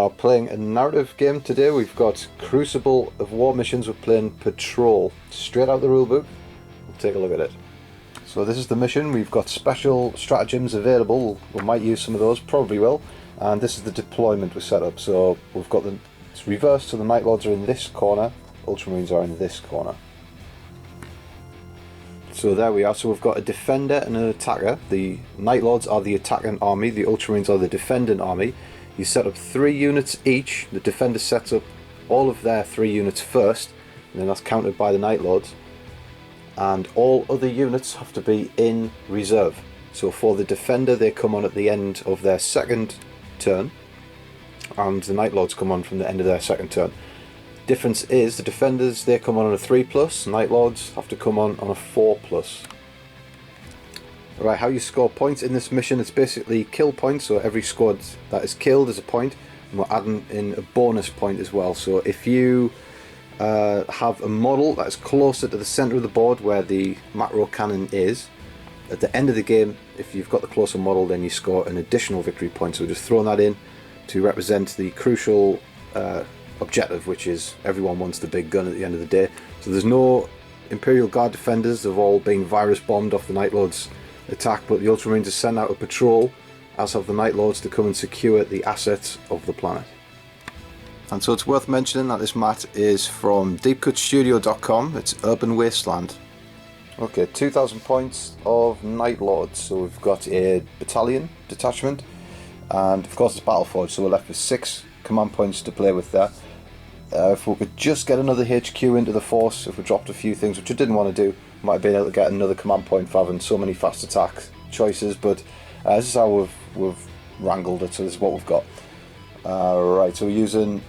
are playing a narrative game today. We've got Crucible of War missions. We're playing Patrol. Straight out the rulebook. We'll take a look at it. So this is the mission. We've got special stratagems available. We might use some of those, probably will. And this is the deployment we set up. So we've got it's reversed, so the Night Lords are in this corner. Ultramarines are in this corner. So there we are. So we've got a defender and an attacker. The Night Lords are the attacking army. The Ultramarines are the defending army. You set up 3 units each. The defender sets up all of their 3 units first, and then that's countered by the Night Lords. And all other units have to be in reserve. So for the defender, they come on at the end of their second turn, and the Night Lords come on from the end of their second turn. Difference is the defenders, they come on a 3+, Night Lords have to come on a 4+. Right, how you score points in this mission, it's basically kill points, so every squad that is killed is a point, and we're adding in a bonus point as well. So if you have a model that's closer to the centre of the board where the macro cannon is, at the end of the game, if you've got the closer model, then you score an additional victory point. So we're just throwing that in to represent the crucial objective, which is everyone wants the big gun at the end of the day. So there's no Imperial Guard defenders, they've all been virus bombed off the Night Lords attack, but the Ultramarines are sent out a patrol, as have the Night Lords, to come and secure the assets of the planet. And so it's worth mentioning that this mat is from deepcutstudio.com. It's Urban Wasteland. Okay, 2,000 points of Night Lords. So we've got a battalion detachment, and of course it's Battleforge, so we're left with 6 command points to play with there. If we could just get another HQ into the force, if we dropped a few things, which I didn't want to do, might have been able to get another command point for having so many fast attack choices, but this is how we've wrangled it, so this is what we've got. Right, so we're using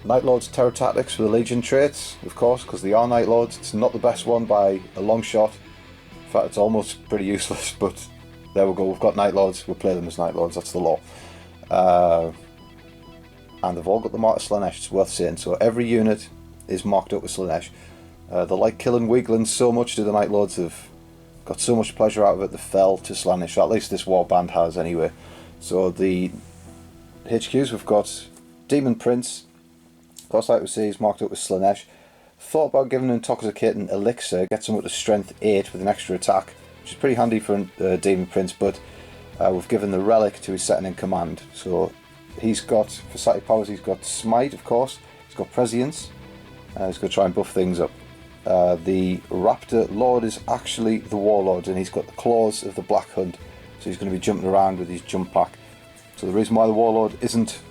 Night Lords Terror Tactics for the Legion traits, of course, because they are Night Lords. It's not the best one by a long shot. In fact, it's almost pretty useless, but there we go. We've got Night Lords. We'll play them as Night Lords. That's the law. And they've all got the Mark of Slaanesh, it's worth saying. So every unit is marked up with Slaanesh. They like killing Weaklings so much, do the Night Lords. They've got so much pleasure out of it, they fell to Slaanesh. At least this warband has, anyway. So the HQs, we've got Demon Prince. Of course, like we say, he's marked up with Slaanesh. Thought about giving an intoxicating elixir, gets him up to strength 8 with an extra attack, which is pretty handy for Demon Prince, but we've given the relic to his second in command. So he's got, for static powers, he's got Smite, of course, he's got Prescience, he's going to try and buff things up. The Raptor Lord is actually the Warlord, and he's got the claws of the Black Hunt, so he's going to be jumping around with his jump pack. So the reason why the Warlord isn't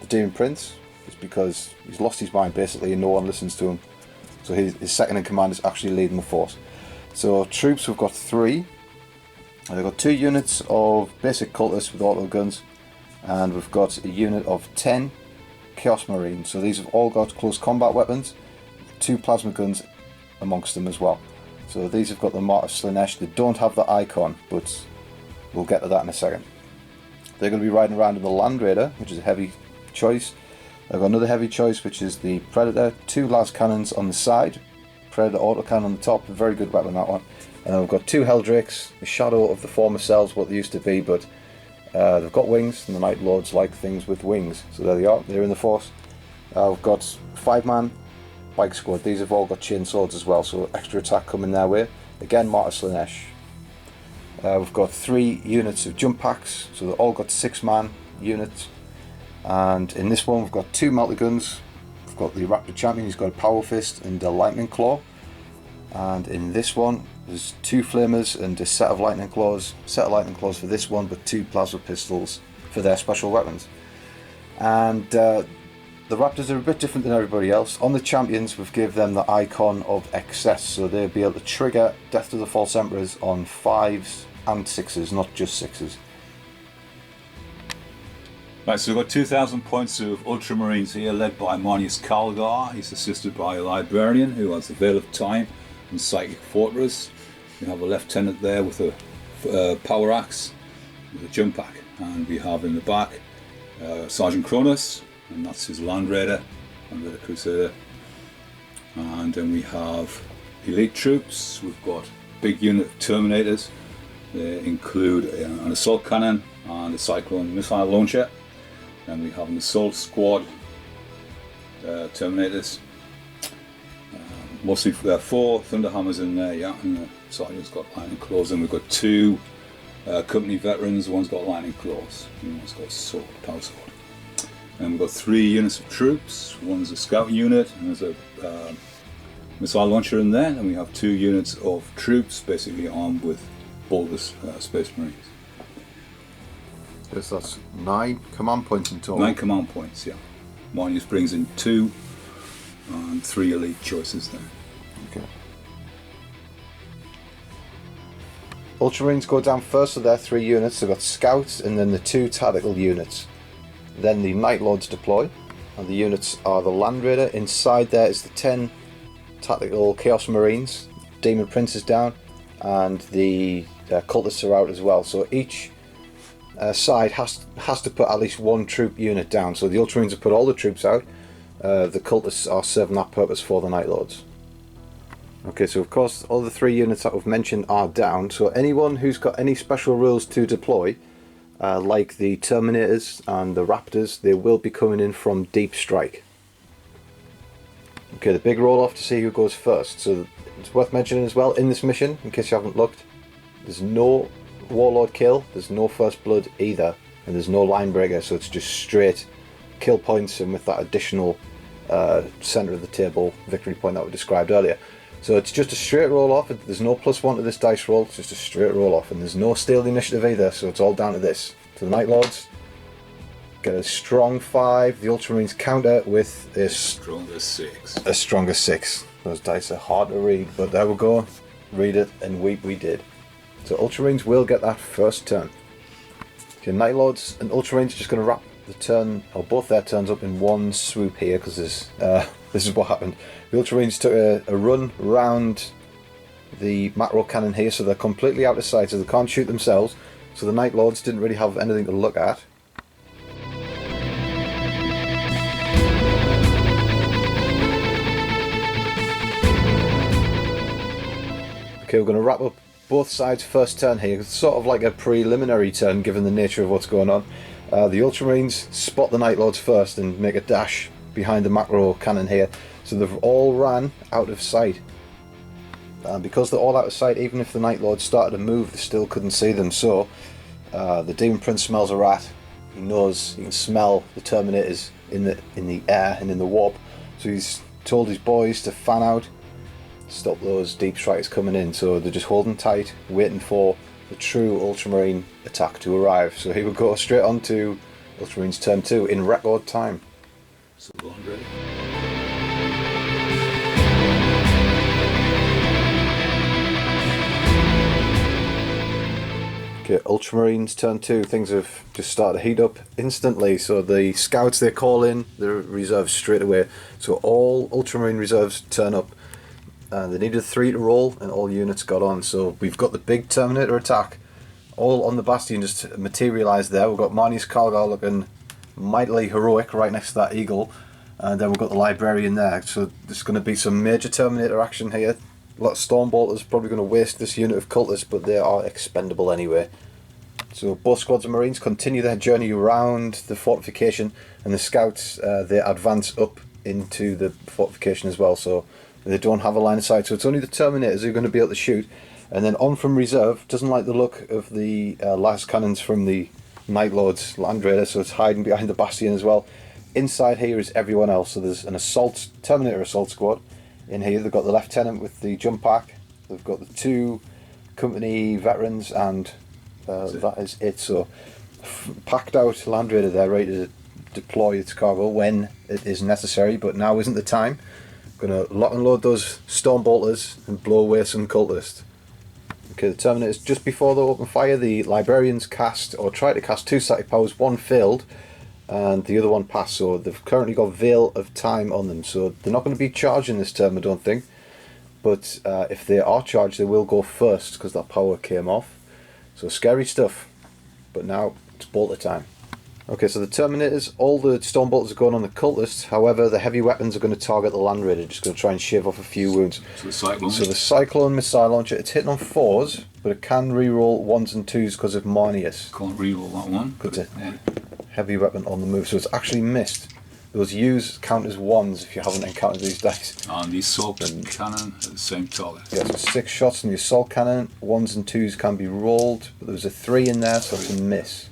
the Demon Prince is because he's lost his mind basically, and no one listens to him. So his second in command is actually leading the force. So troops, we've got 3. And we've got 2 units of basic cultists with auto guns, and we've got a unit of 10 Chaos Marines. So these have all got close combat weapons, 2 plasma guns amongst them as well. So these have got the Mark of Slaanesh. They don't have the icon, but we'll get to that in a second. They're going to be riding around in the Land Raider, which is a heavy choice. I've got another heavy choice, which is the Predator. 2 las cannons on the side, Predator autocannon on the top, a very good weapon, that one. And then we've got 2 Helldrakes, the shadow of the former cells, what they used to be, but they've got wings, and the Night Lords like things with wings. So there they are, they're in the force. We've got 5-man bike squad. These have all got chain swords as well, so extra attack coming their way. Again, Mark of Slaanesh. We've got 3 units of jump packs, so they've all got 6-man units. And in this one, we've got 2 melter guns. We've got the Raptor Champion, he's got a Power Fist and a Lightning Claw. And in this one, there's 2 flamers and a set of lightning claws. Set of lightning claws for this one, but 2 plasma pistols for their special weapons. And the Raptors are a bit different than everybody else. On the champions, we've given them the icon of excess, so they'll be able to trigger Death to the False Emperors on 5s and 6s, not just 6s. Right, so we've got 2,000 points of Ultramarines here, led by Marnius Calgar. He's assisted by a Librarian who has the Veil of Time and Psychic Fortress. We have a Lieutenant there with a Power Axe, with a Jump Pack. And we have in the back Sergeant Cronus, and that's his Land Raider Crusader. And then we have elite troops. We've got a big unit of Terminators. They include an assault cannon and a Cyclone missile launcher. And we have an assault squad Terminators. Mostly there are 4 Thunderhammers in there, yeah, and the Sergeant's got lightning claws, and we've got 2 company veterans. One's got lightning claws, and one's got sword, power sword. And we've got 3 units of troops. One's a scout unit, and there's a missile launcher in there, and we have 2 units of troops, basically armed with bulbous Space Marines. Yes, that's 9 command points in total. 9 command points, yeah. Marnius brings in 2 and 3 elite choices there. Okay. Ultramarines go down first of their 3 units. They've got scouts and then the 2 tactical units. Then the Night Lords deploy, and the units are the Land Raider. Inside there is the 10 tactical Chaos Marines. Demon Prince is down, and the cultists are out as well. So each side has to put at least 1 troop unit down. So the Ultramarines have put all the troops out. The cultists are serving that purpose for the Night Lords. Okay, so of course all the 3 units that we've mentioned are down. So anyone who's got any special rules to deploy, like the Terminators and the Raptors, they will be coming in from Deep Strike. Okay, the big roll off to see who goes first. So it's worth mentioning as well, in this mission, in case you haven't looked, there's no Warlord kill, there's no First Blood either, and there's no line breaker, so it's just straight kill points, and with that additional centre of the table victory point that we described earlier. So it's just a straight roll off. There's no +1 to this dice roll, it's just a straight roll off, and there's no steal the initiative either, so it's all down to this. So the Night Lords get a strong 5, the Ultramarines counter with a stronger 6. A stronger 6. Those dice are hard to read, but there we go. Read it, and we did. So Ultramarines will get that first turn. Okay, Night Lords and Ultramarines are just going to wrap the turn, or both their turns, up in one swoop here, because this is what happened. The Ultramarines took a run round the macro cannon here, so they're completely out of sight, so they can't shoot themselves. So the Night Lords didn't really have anything to look at. Okay, we're going to wrap up both sides' first turn here. It's sort of like a preliminary turn, given the nature of what's going on. The Ultramarines spot the Night Lords first and make a dash behind the macro cannon here. So they've all ran out of sight. And because they're all out of sight, even if the Night Lords started to move, they still couldn't see them. So the Demon Prince smells a rat. He knows, he can smell the Terminators in the air and in the warp. So he's told his boys to fan out, stop those deep strikes coming in. So they're just holding tight, waiting for the true Ultramarine attack to arrive. So he will go straight on to Ultramarines turn 2 in record time. So blonde ready. Okay, Ultramarines turn 2, things have just started to heat up instantly. So the scouts, they call in the reserves straight away. So all Ultramarine reserves turn up. They needed 3 to roll, and all units got on. So we've got the big Terminator attack all on the Bastion just materialised there. We've got Marnius Calgar looking mightily heroic right next to that eagle. And then we've got the Librarian there. So there's going to be some major Terminator action here. A lot of Stormbolters probably going to waste this unit of cultists, but they are expendable anyway. So both squads of Marines continue their journey around the fortification, and the scouts, they advance up into the fortification as well. So they don't have a line of sight, so it's only the Terminators who are going to be able to shoot. And then on from reserve, doesn't like the look of the last cannons from the Night Lords Land Raider, so it's hiding behind the Bastion as well. Inside here is everyone else, so there's an Terminator assault squad in here. They've got the Lieutenant with the jump pack, they've got the 2 company veterans, and that is it. So packed out Land Raider there, ready to deploy its cargo when it is necessary, but now isn't the time. Gonna lock and load those Stormbolters and blow away some cultists. Okay, the Terminators, just before they open fire, the Librarians cast, or try to cast 2 static powers. One failed and the other one passed, so they've currently got Veil of Time on them, so they're not going to be charging this turn, I don't think. But if they are charged, they will go first because that power came off. So scary stuff, but now it's bolter time. Okay, so the Terminators, all the Stormbolters are going on the cultists. However, the heavy weapons are going to target the Land Raider, just going to try and shave off a few wounds. So the Cyclone. So the Cyclone missile launcher, it's hitting on 4s, but it can reroll 1s and 2s because of Marnius. Can't reroll that one. But heavy weapon on the move. So it's actually missed. Those U's count as ones if you haven't encountered these dice. And the assault cannon at the same target. Yeah, so 6 shots in the assault cannon. 1s and 2s can be rolled, but there's a 3 in there, so it's a miss.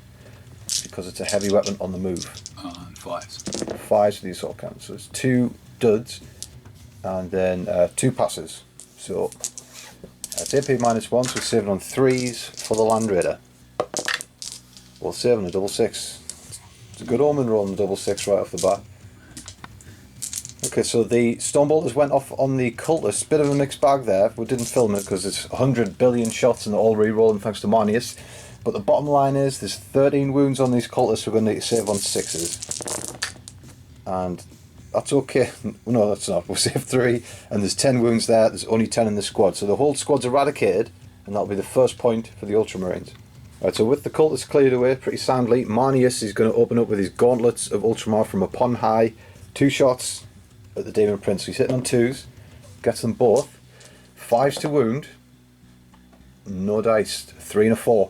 Because it's a heavy weapon on the move. And 5s. 5s for the assault cannon. So it's 2 duds, and then 2 passes. So it's AP -1, so we're saving on 3s for the Land Raider. We'll save on a double 6. It's a good omen rolling double 6 right off the bat. Okay, so the Stonebolters went off on the Cultists. Bit of a mixed bag there. We didn't film it because it's 100 billion shots and they're all re-rolling thanks to Marnius. But the bottom line is there's 13 wounds on these Cultists. We're going to need to save on 6s. And that's okay. No, that's not. We'll save 3 and there's 10 wounds there. There's only 10 in the squad. So the whole squad's eradicated and that'll be the first point for the Ultramarines. Right, so with the Cultists cleared away pretty soundly, Marnius is going to open up with his gauntlets of Ultramar from upon high. 2 shots at the Demon Prince. So he's hitting on 2s, gets them both. 5s to wound, no dice, 3 and a 4.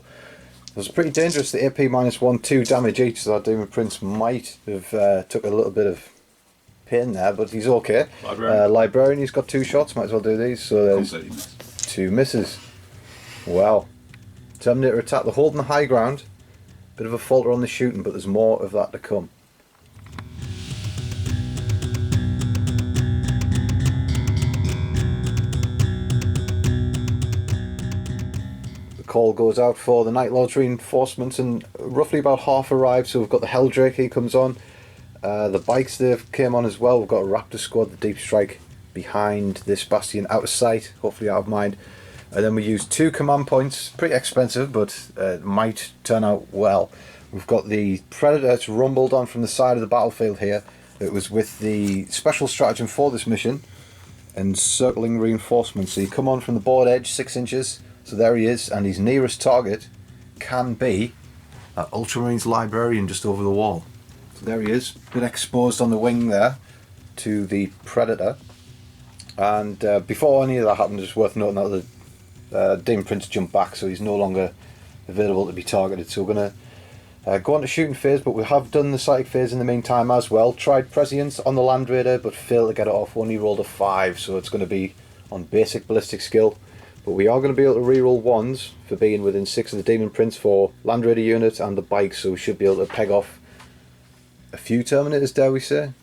It was pretty dangerous. The AP -1, 2 damage each, so that Demon Prince might have took a little bit of pain there, but he's okay. Librarian, he's got 2 shots, might as well do these. So there's 2 misses. Wow. Terminator attack, they're holding the high ground. Bit of a falter on the shooting, but there's more of that to come. The call goes out for the Night Lord's reinforcements, and roughly about half arrived. So we've got the Helldrake, he comes on. The bikes there came on as well. We've got a Raptor squad, the Deep Strike behind this Bastion, out of sight, hopefully out of mind. And then we use 2 command points, pretty expensive, but might turn out well. We've got the Predator, it's rumbled on from the side of the battlefield here. It was with the special stratagem for this mission, encircling reinforcements. So you come on from the board edge, 6 inches, so there he is, and his nearest target can be that Ultramarines Librarian just over the wall. So there he is, a bit exposed on the wing there to the Predator. And before any of that happened, it's worth noting that the Demon Prince jumped back, so he's no longer available to be targeted. So we're going to go on to shooting phase, but we have done the psychic phase in the meantime as well. Tried Prescience on the Land Raider, but failed to get it off. Only rolled a 5, so it's going to be on basic ballistic skill. But we are going to be able to reroll 1s for being within 6 of the Demon Prince for Land Raider unit and the bike, so we should be able to peg off a few Terminators, dare we say.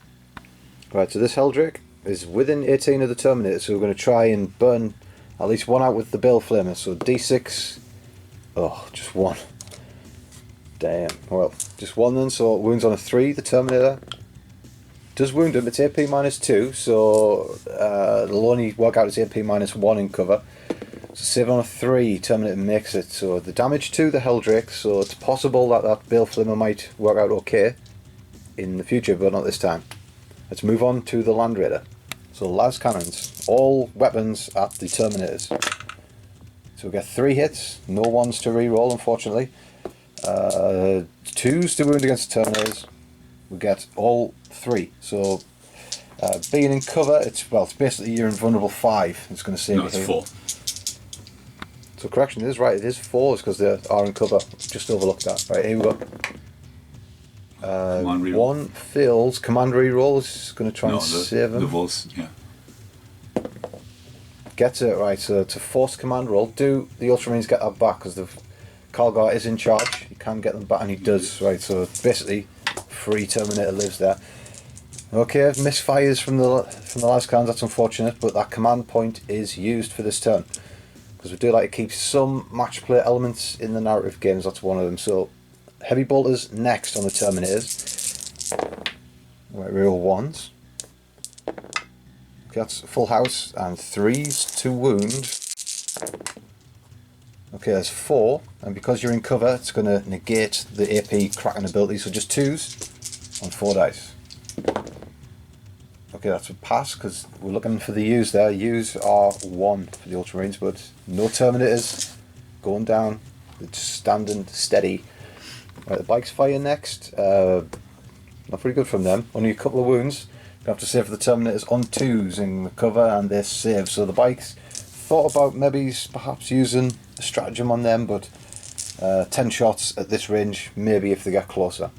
Right, so this Helldrake is within 18 of the Terminators, so we're going to try and burn at least 1 out with the Bale Flamer. So D6, oh, just 1. Damn, well, just 1 then, so wounds on a 3, the Terminator. Does wound him, it's AP -2, so it'll only work out as AP -1 in cover. So save on a 3, Terminator makes it. So the damage to the Helldrake, so it's possible that that Bale Flamer might work out okay in the future, but not this time. Let's move on to the Land Raider. So las cannons, all weapons at the Terminators. So we get 3 hits, no 1s to re-roll unfortunately. 2s to wound against the Terminators. We get all 3. So being in cover, it's basically you're invulnerable 5. It's going to save you. No, it's here. 4. So correction is right. It is 4 because they are in cover. Just overlooked that. Right, here we go. 1 fails. Command reroll is going to try and save him. The voice, yeah. Gets it right. So it's a forced command roll. Do the Ultramarines get that back? Because the Calgar is in charge. You can get them back, and he does. Right. So basically, free Terminator lives there. Okay, misfires from the last cans. That's unfortunate, but that command point is used for this turn because we do like to keep some match play elements in the narrative games. That's one of them. So. Heavy bolters next on the Terminators. Right, real 1s. Okay, that's full house and 3s to wound. Okay, there's 4, and because you're in cover, it's going to negate the AP cracking ability. So just 2s on 4 dice. Okay, that's a pass because we're looking for the U's there. U's are 1 for the Ultramarines, but no Terminators going down. It's standing steady. Right, the bikes fire next. Not very good from them. Only a couple of wounds. You have to save for the Terminators on 2s in the cover, and they're saved. So the bikes thought about maybe perhaps using a stratagem on them, but 10 shots at this range, maybe if they get closer.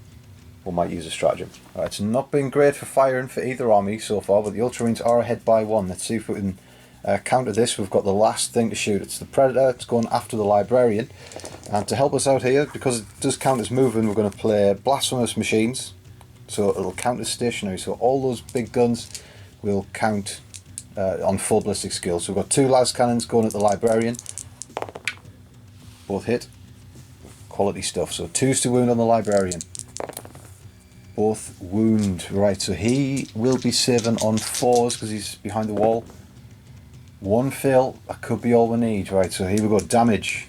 we might use a stratagem. Right, it's not been great for firing for either army so far, but the Ultramarines are ahead by 1. Let's see if we can counter this. We've got the last thing to shoot. It's the Predator. It's going after the Librarian. And to help us out here, because it does count as moving, we're going to play Blasphemous Machines. So it'll count as stationary. So all those big guns will count on full ballistic skill. So we've got 2 las cannons going at the Librarian. Both hit. Quality stuff. So 2s to wound on the Librarian. Both wound. Right, so he will be saving on 4s because he's behind the wall. 1 fail, that could be all we need. Right, so here we go. Damage.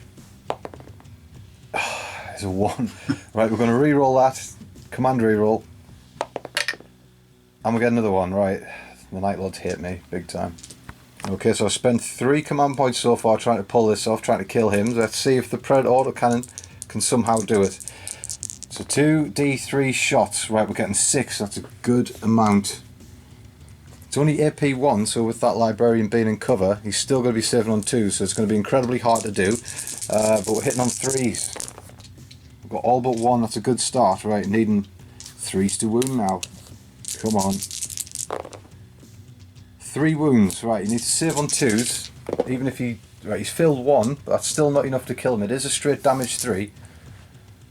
There's a 1. Right, we're going to re-roll that. Command re-roll. And we get another 1. Right, the Night Lords hate me big time. Okay, so I've spent 3 command points so far trying to pull this off, trying to kill him. Let's see if the Predator autocannon can somehow do it. So 2d3 shots. Right, we're getting 6. That's a good amount. It's only AP 1, so with that Librarian being in cover, he's still going to be saving on 2, so it's going to be incredibly hard to do. But we're hitting on 3s. We've got all but 1. That's a good start. Right, needing 3s to wound now. Come on. 3 wounds. Right, you need to save on 2s. Even if he... Right, he's filled 1, but that's still not enough to kill him. It is a straight damage 3.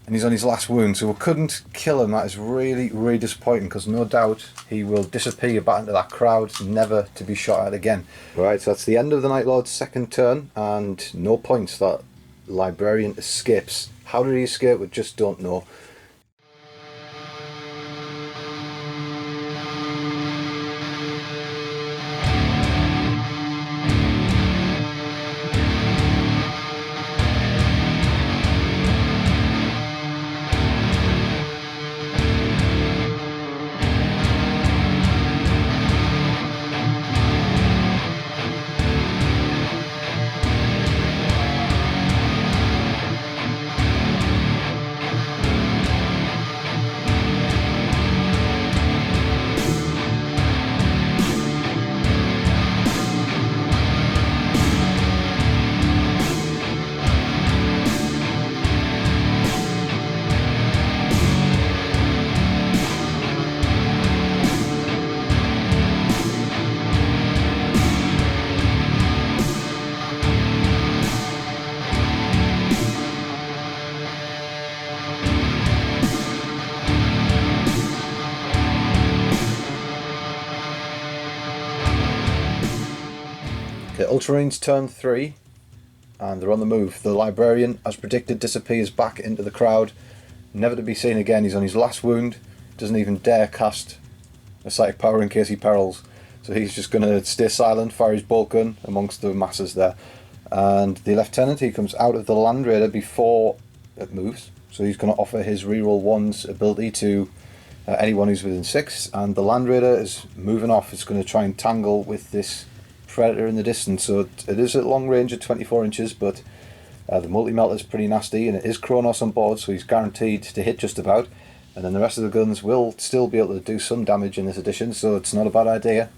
And he's on his last wound, so we couldn't kill him. That is really, really disappointing, because no doubt he will disappear back into that crowd, never to be shot at again. Right, so that's the end of the Night Lord's second turn, and no points. That Librarian escapes. How did he escape? We just don't know. Okay, Ultramarines turn 3, and they're on the move. The Librarian, as predicted, disappears back into the crowd, never to be seen again. He's on his last wound, doesn't even dare cast a psychic power in case he perils. So he's just going to stay silent, fire his bolt gun amongst the masses there. And the Lieutenant, he comes out of the Land Raider before it moves, so he's going to offer his reroll 1's ability to anyone who's within 6, and the Land Raider is moving off. It's going to try and tangle with this Predator in the distance, so it is at long range at 24 inches, but the multi-melter is pretty nasty, and it is Kronos on board, so he's guaranteed to hit just about, and then the rest of the guns will still be able to do some damage in this edition, so it's not a bad idea.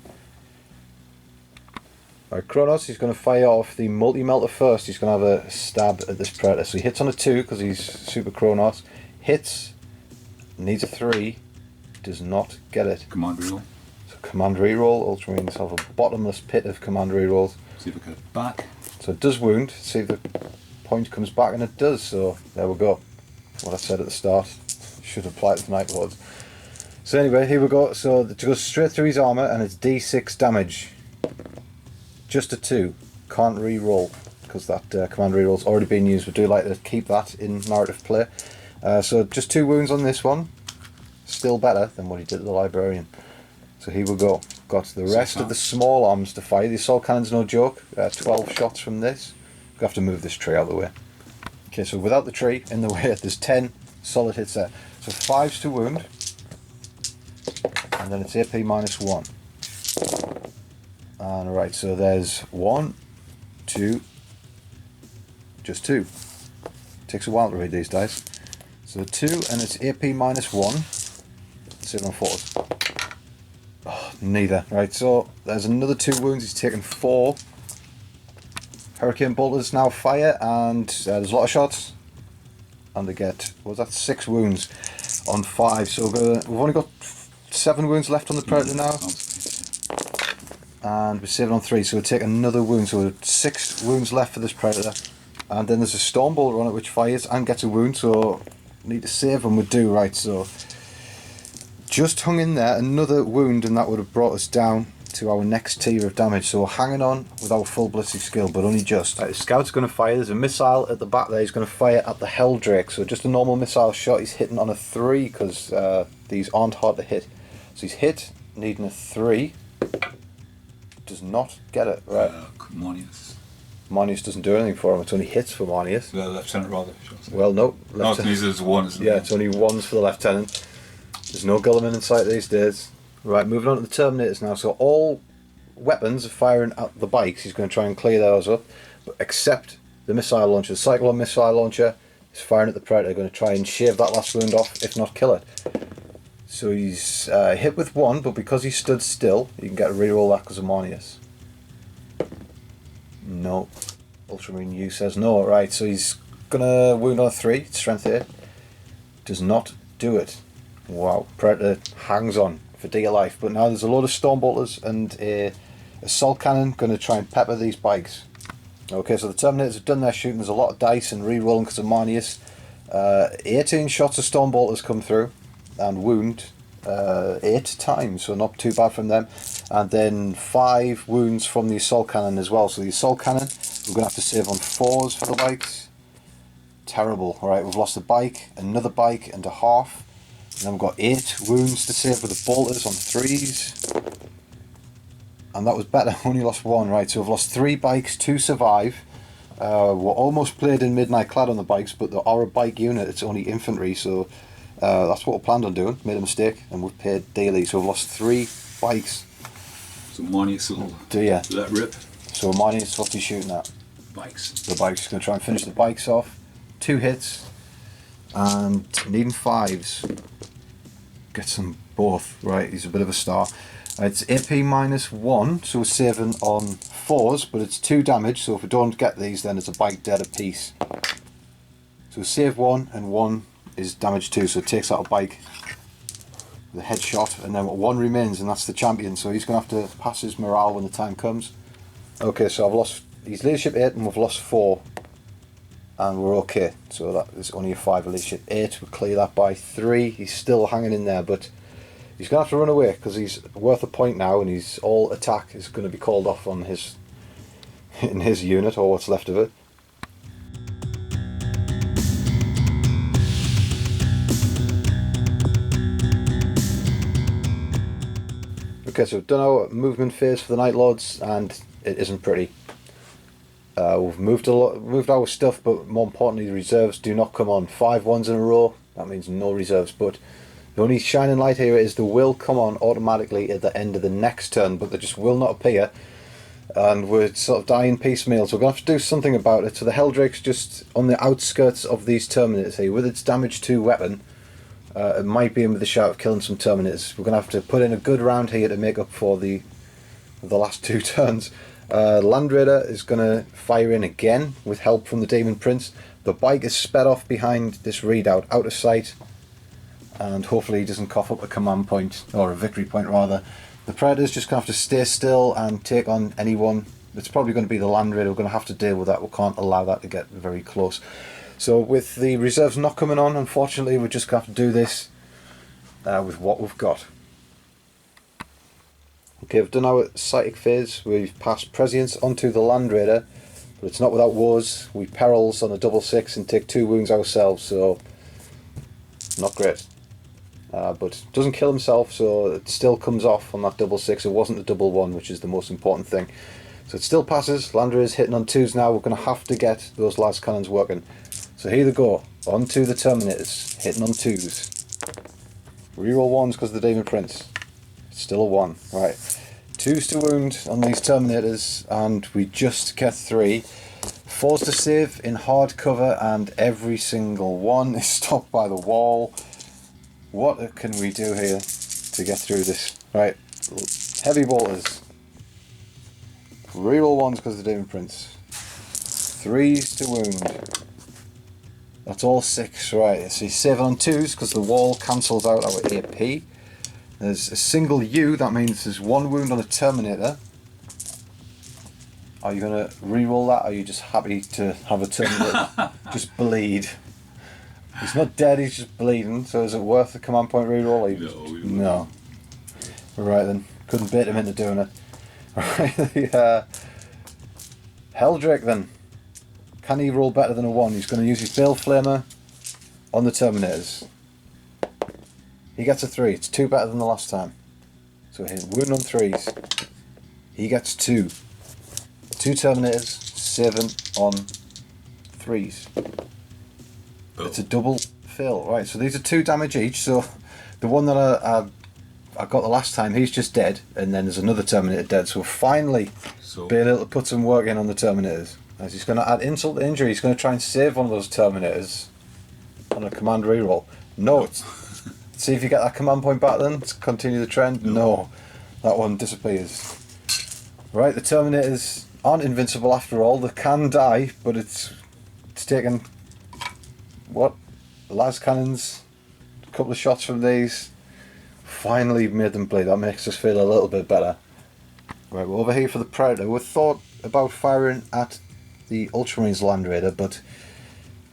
Right, Kronos, he's going to fire off the multi-melter first. He's going to have a stab at this Predator, so he hits on a 2 because he's Super Kronos, hits, needs a 3, does not get it. Command reroll. Command reroll. Ultramarines have a bottomless pit of command rerolls. See if we get it back. So it does wound. See if the point comes back, and it does. So there we go. What I said at the start should apply to the Night Lords. So anyway, here we go. So it goes straight through his armour, and it's D6 damage. Just a 2. Can't re-roll because that command reroll's already been used. We do like to keep that in narrative play. So just 2 wounds on this one. Still better than what he did to the Librarian. So here we go. Got the rest of the small arms to fire. The assault cannon's no joke. 12 shots from this. We have to move this tree out of the way. Okay, so without the tree in the way, there's 10 solid hits there. So 5's to wound. And then it's AP -1. And right, so there's 1, 2, just 2. Takes a while to read these dice. So 2, and it's AP -1. 7 on 4s. Oh, neither. Right, so there's another 2 wounds. He's taken 4. Hurricane bolters now fire, and there's a lot of shots. And they get, what was that, 6 wounds. on 5. So we've only got 7 wounds left on the Predator now. And we're saving on 3, so we'll take another wound. So we've 6 wounds left for this Predator. And then there's a Stormbolt on it which fires and gets a wound, so need to save and we do, right. So just hung in there, another wound, and that would have brought us down to our next tier of damage. So we're hanging on with our full ballistic skill, but only just. Right, the Scout's going to fire. There's a missile at the back there. He's going to fire at the Helldrake. So just a normal missile shot. He's hitting on a 3 because these aren't hard to hit. So he's hit, needing a 3. Does not get it. Right. Manius. Manius doesn't do anything for him. It's only hits for Manius. The Lieutenant rather. Well, no. No, it's 1, isn't it? Yeah, it's only 1s for the Lieutenant. There's no Gulliman in sight these days. Right, moving on to the Terminators now. So all weapons are firing at the bikes. He's going to try and clear those up, but except the missile launcher. The Cyclone missile launcher is firing at the Predator, going to try and shave that last wound off, if not kill it. So he's hit with 1, but because he stood still, you can get a reroll that because of Manius. No. Ultramarine U says no. Right, so he's going to wound on a 3, strength 8. Does not do it. Wow, Predator hangs on for dear life, but now there's a load of Stormbolters and a assault cannon going to try and pepper these bikes. Okay, so the Terminators have done their shooting. There's a lot of dice and re-rolling because of Manius. 18 shots of Stormbolters come through and wound 8 times, so not too bad from them. And then 5 wounds from the assault cannon as well. So the assault cannon, we're going to have to save on 4s for the bikes. Terrible. Alright, we've lost a bike, another bike and a half. And then we've got 8 wounds to save with the bolters on 3s. And that was better, only lost 1, right. So we've lost 3 bikes to survive. We're almost played in Midnight Clad on the bikes, but there are a bike unit, it's only infantry, so that's what we planned on doing. Made a mistake, and we've paid daily. So we've lost 3 bikes. So Manius will let rip. So Manius, what's he shooting at? Bikes. The bikes, he's going to try and finish the bikes off. 2 hits, and needing 5s. Gets them both, right, he's a bit of a star. It's AP -1, so we're saving on 4s, but it's 2 damage, so if we don't get these then it's a bike dead apiece. So we save 1 and 1 is damage 2, so it takes out a bike with a headshot, and then 1 remains and that's the champion, so he's going to have to pass his morale when the time comes. Okay, so I've lost, he's leadership 8 and we've lost 4. And we're okay, so that is only a 5 leadership 8. We'll clear that by 3. He's still hanging in there, but he's going to have to run away because he's worth a point now, and his all attack is going to be called off on his in his unit, or what's left of it. Okay, so we've done our movement phase for the Night Lords, and it isn't pretty. We've moved our stuff, but more importantly the reserves do not come on. 5 1s in a row, that means no reserves, but the only shining light here is they will come on automatically at the end of the next turn, but they just will not appear, and we're sort of dying piecemeal, so we're going to have to do something about it. So the Helldrake's just on the outskirts of these Terminators here. With its damage 2 weapon, it might be in with the shout of killing some Terminators. We're going to have to put in a good round here to make up for the last 2 turns. Land Raider is going to fire in again with help from the Demon Prince. The bike is sped off behind this redoubt, out of sight, and hopefully he doesn't cough up a command point, or a victory point rather. The Predator's just going to have to stay still and take on anyone. It's probably going to be the Land Raider. We're going to have to deal with that. We can't allow that to get very close. So with the reserves not coming on, unfortunately we're just going to have to do this with what we've got. Okay, we've done our psychic phase. We've passed Prescience onto the Land Raider, but it's not without woes. We perils on a 6/6 and take 2 wounds ourselves, so not great. But doesn't kill himself, so it still comes off on that 6/6. It wasn't the 1/1, which is the most important thing. So it still passes. Land Raider's hitting on 2s now. We're going to have to get those last cannons working. So here they go, onto the Terminators, hitting on 2s. Reroll 1s because of the Demon Prince. Still a 1, right. 2s to wound on these Terminators, and we just get 3. 4s to save in hard cover, and every single one is stopped by the wall. What can we do here to get through this? Right, heavy bolters. Reroll 1s because of the Demon Prince. 3s to wound. That's all 6, right. So you're saving on 2s because the wall cancels out our AP. There's a single U, that means there's 1 wound on a Terminator. Are you going to re-roll that, or are you just happy to have a Terminator just bleed? He's not dead, he's just bleeding, so is it worth the command point re-roll? No. Right then, couldn't bait him into doing it. Right, the Heldrake then. Can he roll better than a 1? He's going to use his Bale Flamer on the Terminators. He gets a 3. It's 2 better than the last time. So his wound on 3s. He gets 2. 2 Terminators, 7 on 3s. Oh. It's a double fill. Right, so these are 2 damage each. So the one that I got the last time, he's just dead. And then there's another Terminator dead. So finally being able to put some work in on the Terminators. As he's going to add insult to injury, he's going to try and save one of those Terminators on a command reroll. No. See if you get that command point back then. Let's continue the trend. No. That one disappears. Right, the Terminators aren't invincible after all. They can die, but it's taken, what? Las cannons, a couple of shots from these. Finally made them bleed. That makes us feel a little bit better. Right, we're over here for the Predator. We thought about firing at the Ultramarines Land Raider, but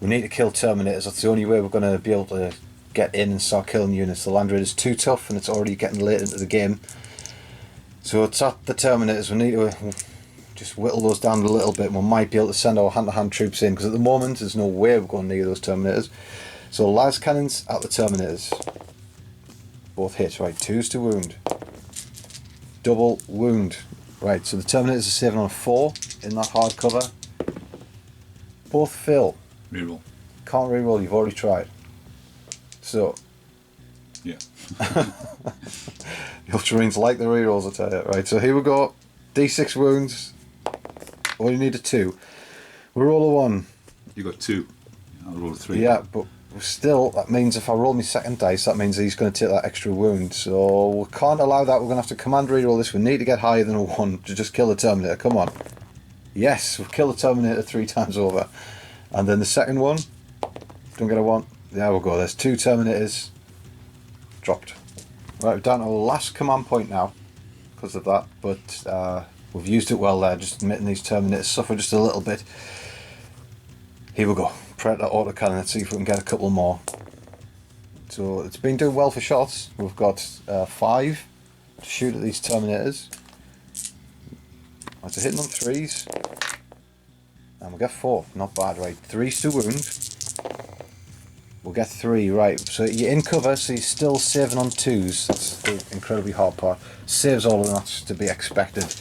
we need to kill Terminators. That's the only way we're going to be able to get in and start killing units. The Land Raider's too tough and it's already getting late into the game. So it's at the Terminators. We need to just whittle those down a little bit. We might be able to send our hand-to-hand troops in, because at the moment there's no way we're going near those Terminators. So las cannons at the Terminators. Both hit, right, 2s to wound. Double wound. Right, so the Terminators are saving on a 4 in that hard cover. Both fill. Reroll. Can't reroll, you've already tried. So. Yeah. The Ultramarines like the rerolls, I tell you. Right, so here we go. D6 wounds. All you need are 2. We roll a 1. You got 2. I'll roll a 3. Yeah, but still, that means if I roll my second dice, that means he's going to take that extra wound. So we can't allow that. We're going to have to command reroll this. We need to get higher than a 1 to just kill the Terminator. Come on. Yes, we've killed the Terminator 3 times over. And then the second one, don't get a 1. There we go. There's 2 Terminators dropped. Right, we're down to our last command point now because of that, but we've used it well there, just admitting these Terminators suffer just a little bit. Here we go. Predator autocannon. Let's see if we can get a couple more. So it's been doing well for shots. We've got 5 to shoot at these Terminators. That's a hitting on 3s. And we'll get 4. Not bad, right. 3s to wound. We'll get 3, right. So you're in cover, so you're still saving on 2s. That's the incredibly hard part. Saves all of them, that's to be expected.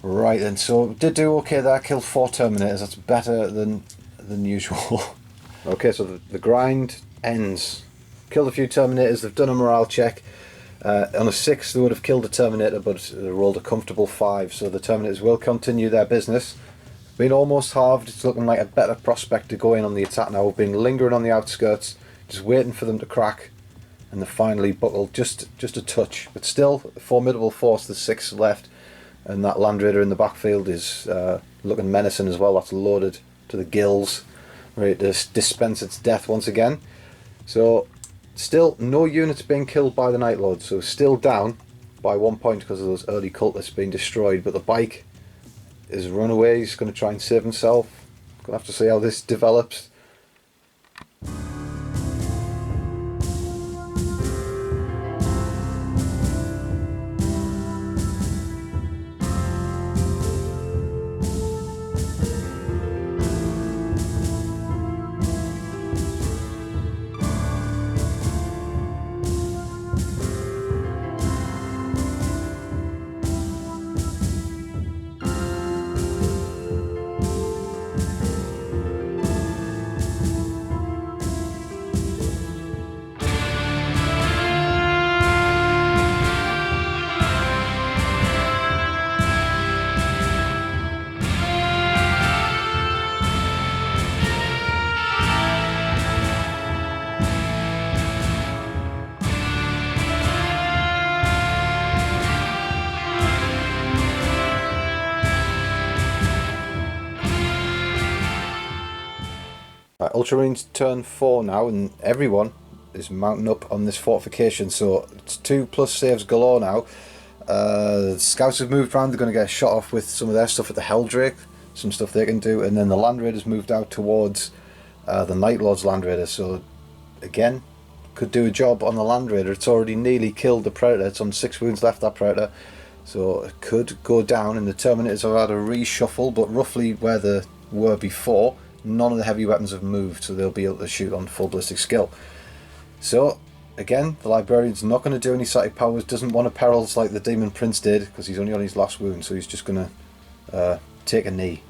Right then, so did do okay there. Killed 4 Terminators. That's better than usual. Okay, so the grind ends. Killed a few Terminators. They've done a morale check. On a 6 they would have killed a Terminator, but they rolled a comfortable 5, so the Terminators will continue their business. Been almost halved. It's looking like a better prospect to go in on the attack now. We've been lingering on the outskirts, just waiting for them to crack, and they finally buckled just a touch, but still a formidable force. There's 6 left, and that Land Raider in the backfield is looking menacing as well. That's loaded to the gills, ready to dispense its death once again. So still no units being killed by the Night Lord, so still down by 1 point because of those early cultists being destroyed, but the bike is run away. He's going to try and save himself. Going to have to see how this develops. Right, Ultramarines turn 4 now, and everyone is mounting up on this fortification, so it's 2+ saves galore now. Scouts have moved around, they're going to get shot off with some of their stuff at the Helldrake, some stuff they can do, and then the Land Raiders moved out towards the Night Lord's Land Raider, so again, could do a job on the Land Raider. It's already nearly killed the Predator, it's on 6 wounds left, that Predator, so it could go down, and the Terminators have had a reshuffle, but roughly where they were before, none of the heavy weapons have moved, so they'll be able to shoot on full ballistic skill. So again, the Librarian's not going to do any static powers, doesn't want to perils like the Demon Prince did, because he's only on his last wound, so he's just going to take a knee.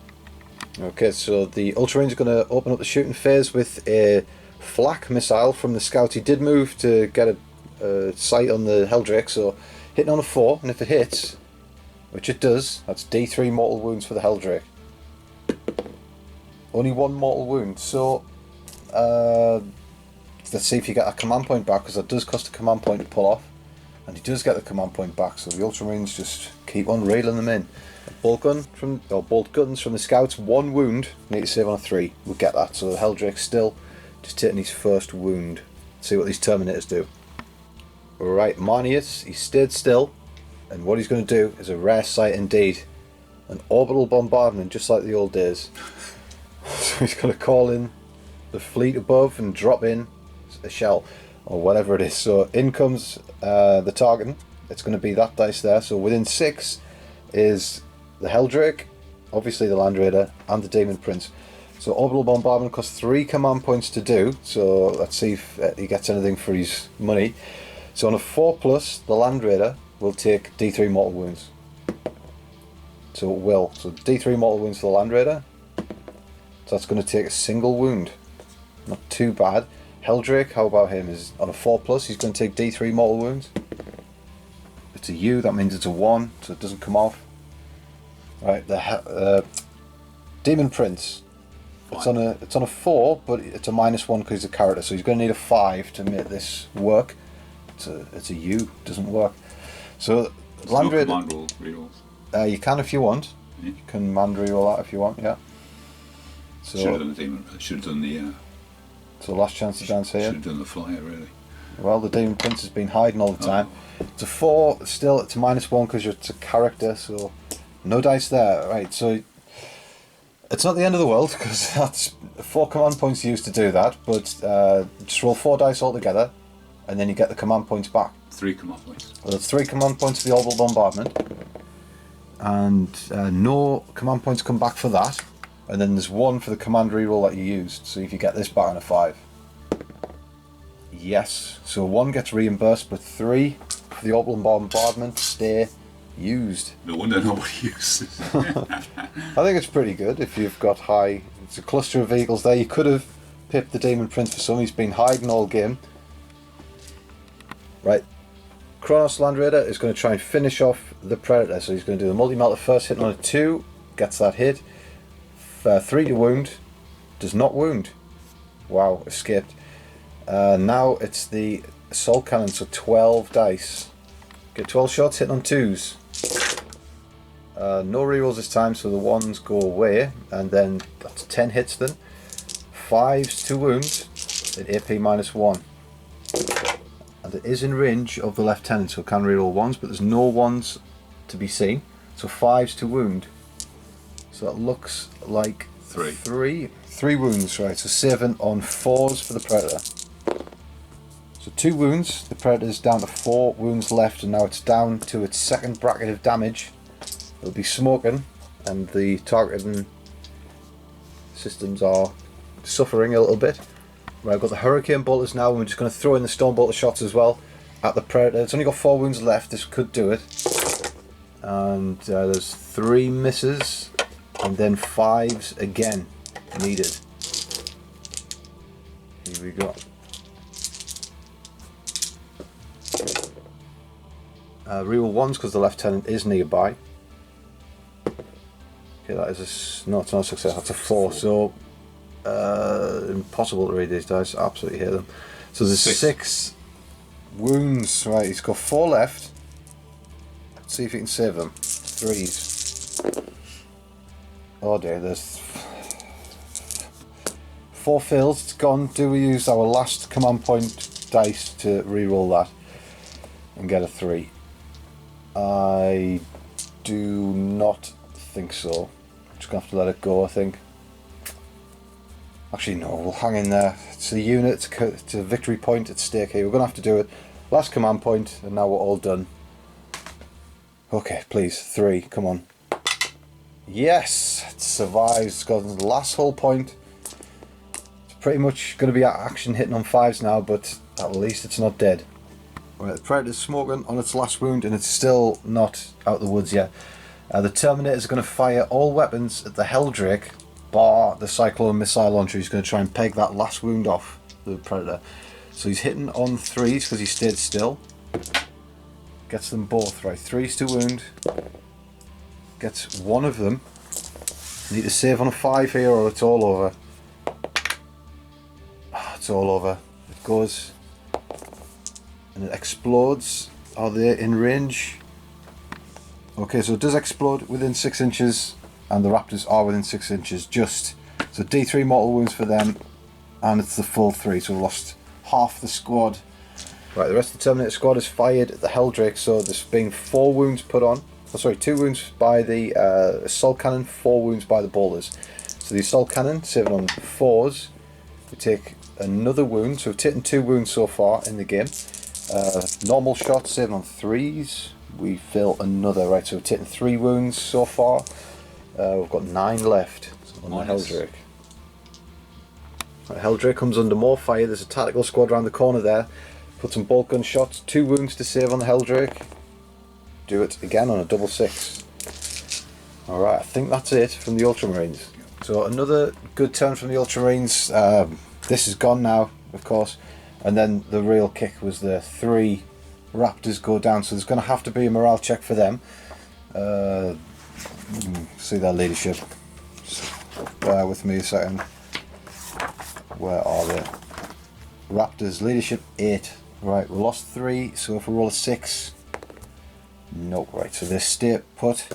Okay, so the Ultramarines are going to open up the shooting phase with a flak missile from the Scout. He did move to get a sight on the Helldrake, so hitting on a 4, and if it hits, which it does, that's D3 mortal wounds for the Helldrake. Only 1 mortal wound, so let's see if you get a command point back, because that does cost a command point to pull off, and he does get the command point back, so the Ultramarines just keep on reeling them in. Bolt guns from the Scouts, 1 wound, need to save on a 3, we'll get that, so the Helldrake's still just taking his first wound. Let's see what these Terminators do. Alright, Marnius, he stayed still, and what he's going to do is a rare sight indeed, an orbital bombardment just like the old days. So he's going to call in the fleet above and drop in a shell or whatever it is. So in comes the targeting. It's going to be that dice there. So within 6 is the Helldrake, obviously the Land Raider, and the Demon Prince. So orbital bombardment costs 3 command points to do. So let's see if he gets anything for his money. So on a 4+, the Land Raider will take D3 mortal wounds. So it will. So D3 mortal wounds for the Land Raider. So that's going to take a single wound. Not too bad. Helldrake, how about him? Is on a 4+, he's going to take D3 mortal wounds. It's a U, that means it's a 1, so it doesn't come off. Right, the Demon Prince. It's on a 4, but it's a -1 because he's a character, so he's going to need a 5 to make this work. It's a U, doesn't work. So Land Raider. Command roll rerolls. You can if you want. Yeah. You can command reroll that if you want. Yeah. So should have done the demon. Should have done the. So last chance to dance here. Should have done the flyer really. Well, the Demon Prince has been hiding all the time. It's a 4. Still, it's a -1 because it's a character. So no dice there. Right. So it's not the end of the world because that's 4 command points used to do that. But just roll 4 dice altogether, and then you get the command points back. 3 command points. Well, there's 3 command points for the orbital bombardment, and no command points come back for that. And then there's 1 for the command reroll that you used. So if you get this back on a 5. Yes. So 1 gets reimbursed, but 3 for the orbital bombardment stay used. No wonder nobody uses it. I think it's pretty good if you've got high. It's a cluster of vehicles there. You could have pipped the Demon Prince for some. He's been hiding all game. Right. Kronos Land Raider is going to try and finish off the Predator. So he's going to do the multi-melter first, hitting on a 2. Gets that hit. 3 to wound. Does not wound. Wow, escaped. Now it's the assault cannon, so 12 dice. Get 12 shots, hitting on 2s. No rerolls this time, so the 1s go away, and then that's 10 hits then. 5s to wound, at AP -1. And it is in range of the lieutenant, so it can reroll 1s, but there's no 1s to be seen. So 5s to wound. So that looks like 3 wounds, right? So 7 on 4s for the Predator. So 2 wounds, the Predator's down to 4 wounds left, and now it's down to its second bracket of damage. It'll be smoking, and the targeting systems are suffering a little bit. Right, I've got the Hurricane Bolters now, and we're just going to throw in the Storm Bolter shots as well at the Predator. It's only got 4 wounds left, this could do it. And there's 3 misses, and then 5s again needed. Here we go. Reroll 1s because the lieutenant is nearby. Okay, that is no, it's not a success. That's a 4. So impossible to read these dice. Absolutely hate them. So there's 6 wounds. Right, he's got 4 left. Let's see if he can save them. 3s. Oh dear, there's 4 fails, it's gone. Do we use our last command point dice to re-roll that and get a 3? I do not think so. Just gonna have to let it go, I think. Actually, no, we'll hang in there. It's a unit, it's a victory point at stake here. We're gonna have to do it. Last command point, and now we're all done. Okay, please, 3, come on. Yes, it survives. It's got the last hull point. It's pretty much going to be action hitting on 5s now, but at least it's not dead. Right, the Predator's smoking on its last wound, and it's still not out the woods yet. The Terminator is going to fire all weapons at the Helldrake, bar the Cyclone missile launcher. He's going to try and peg that last wound off the Predator. So he's hitting on 3s because he stayed still. Gets them both, right, 3s to wound. Gets one of them. Need to save on a 5 here or it's all over. It's all over. It goes and it explodes. Are they in range? Okay, so it does explode within 6 inches and the Raptors are within 6 inches just. So D3 mortal wounds for them and it's the full 3, so we lost half the squad. Right, the rest of the Terminator squad is fired at the Helldrake, so there's been 4 wounds put on. Oh, sorry, 2 wounds by the assault cannon, 4 wounds by the bolters. So the assault cannon, saving on 4s. We take another wound, so we've taken 2 wounds so far in the game. Normal shot, saving on 3s. We fill another, right, so we've taken 3 wounds so far. We've got 9 left on the Helldrake. Right, Helldrake comes under more fire. There's a tactical squad around the corner there. Put some bolt gun shots, 2 wounds to save on the Helldrake. Do it again on a double 6. Alright, I think that's it from the Ultramarines. So another good turn from the Ultramarines. This is gone now, of course. And then the real kick was the 3 Raptors go down. So there's going to have to be a morale check for them. See their leadership. Bear with me a second. Where are they? Raptors, leadership 8. Right, we lost 3, so if we roll a 6... Nope, right, so they stay put.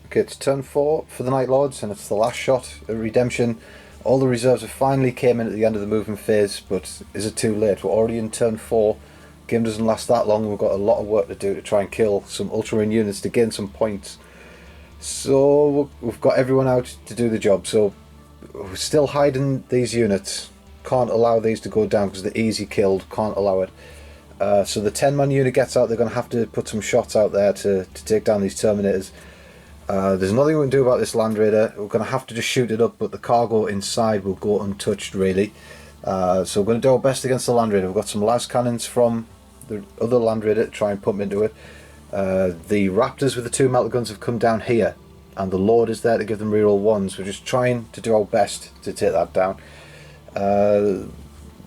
Okay, it's turn 4 for the Night Lords, and it's the last shot at Redemption. All the reserves have finally came in at the end of the movement phase, but is it too late? We're already in turn 4. Game doesn't last that long. We've got a lot of work to do to try and kill some Ultramarine units to gain some points. So we've got everyone out to do the job. So we're still hiding these units. Can't allow these to go down because they're easy killed. Can't allow it. So the 10-man unit gets out. They're going to have to put some shots out there to take down these Terminators. There's nothing we can do about this Land Raider. We're going to have to just shoot it up, but the cargo inside will go untouched, really. So we're going to do our best against the Land Raider. We've got some las cannons from the other Land Raider to try and pump into it. The Raptors with the 2 melter guns have come down here, and the Lord is there to give them reroll 1s. We're just trying to do our best to take that down.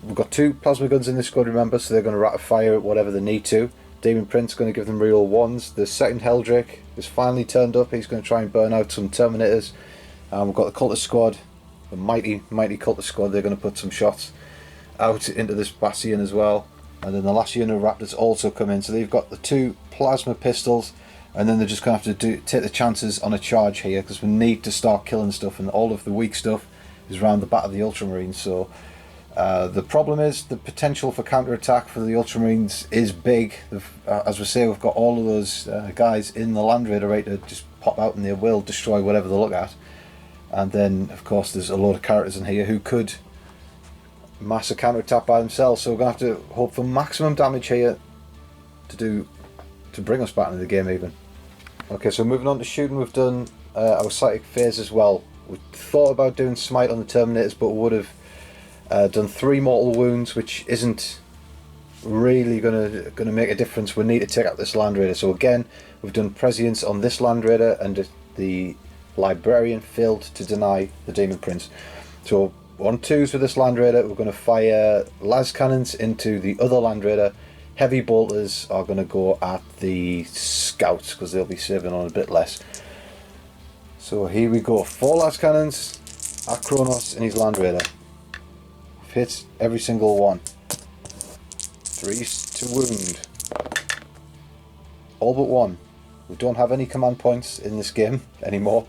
We've got 2 plasma guns in this squad, remember, so they're going to rat fire at whatever they need to. Demon Prince going to give them reroll 1s. The second Helldrake has finally turned up. He's going to try and burn out some Terminators. We've got the Cultist squad, the mighty Cultist squad. They're going to put some shots out into this bastion as well. And then the last unit of Raptors also come in. So they've got the 2 plasma pistols, and then they're just going to have to take the chances on a charge here, because we need to start killing stuff, and all of the weak stuff is around the back of the Ultramarines. So the problem is the potential for counter-attack for the Ultramarines is big. As we say, we've got all of those guys in the Land Raider ready to just pop out, and they will destroy whatever they look at. And then, of course, there's a load of characters in here who could mass a counter-attack by themselves, so we're going to have to hope for maximum damage here to bring us back into the game even. Okay, so moving on to shooting, we've done our psychic phase as well. We thought about doing smite on the Terminators, but we would have done 3 mortal wounds, which isn't really going to make a difference. We need to take out this Land Raider. So again, we've done prescience on this Land Raider, and the Librarian failed to deny the Demon Prince. So on 2s with this Land Raider, we're going to fire las cannons into the other Land Raider. Heavy bolters are going to go at the scouts because they'll be saving on a bit less. So here we go, 4 las cannons at Kronos and his Land Raider. Hit every single one. 3s to wound. all but one. We don't have any command points in this game anymore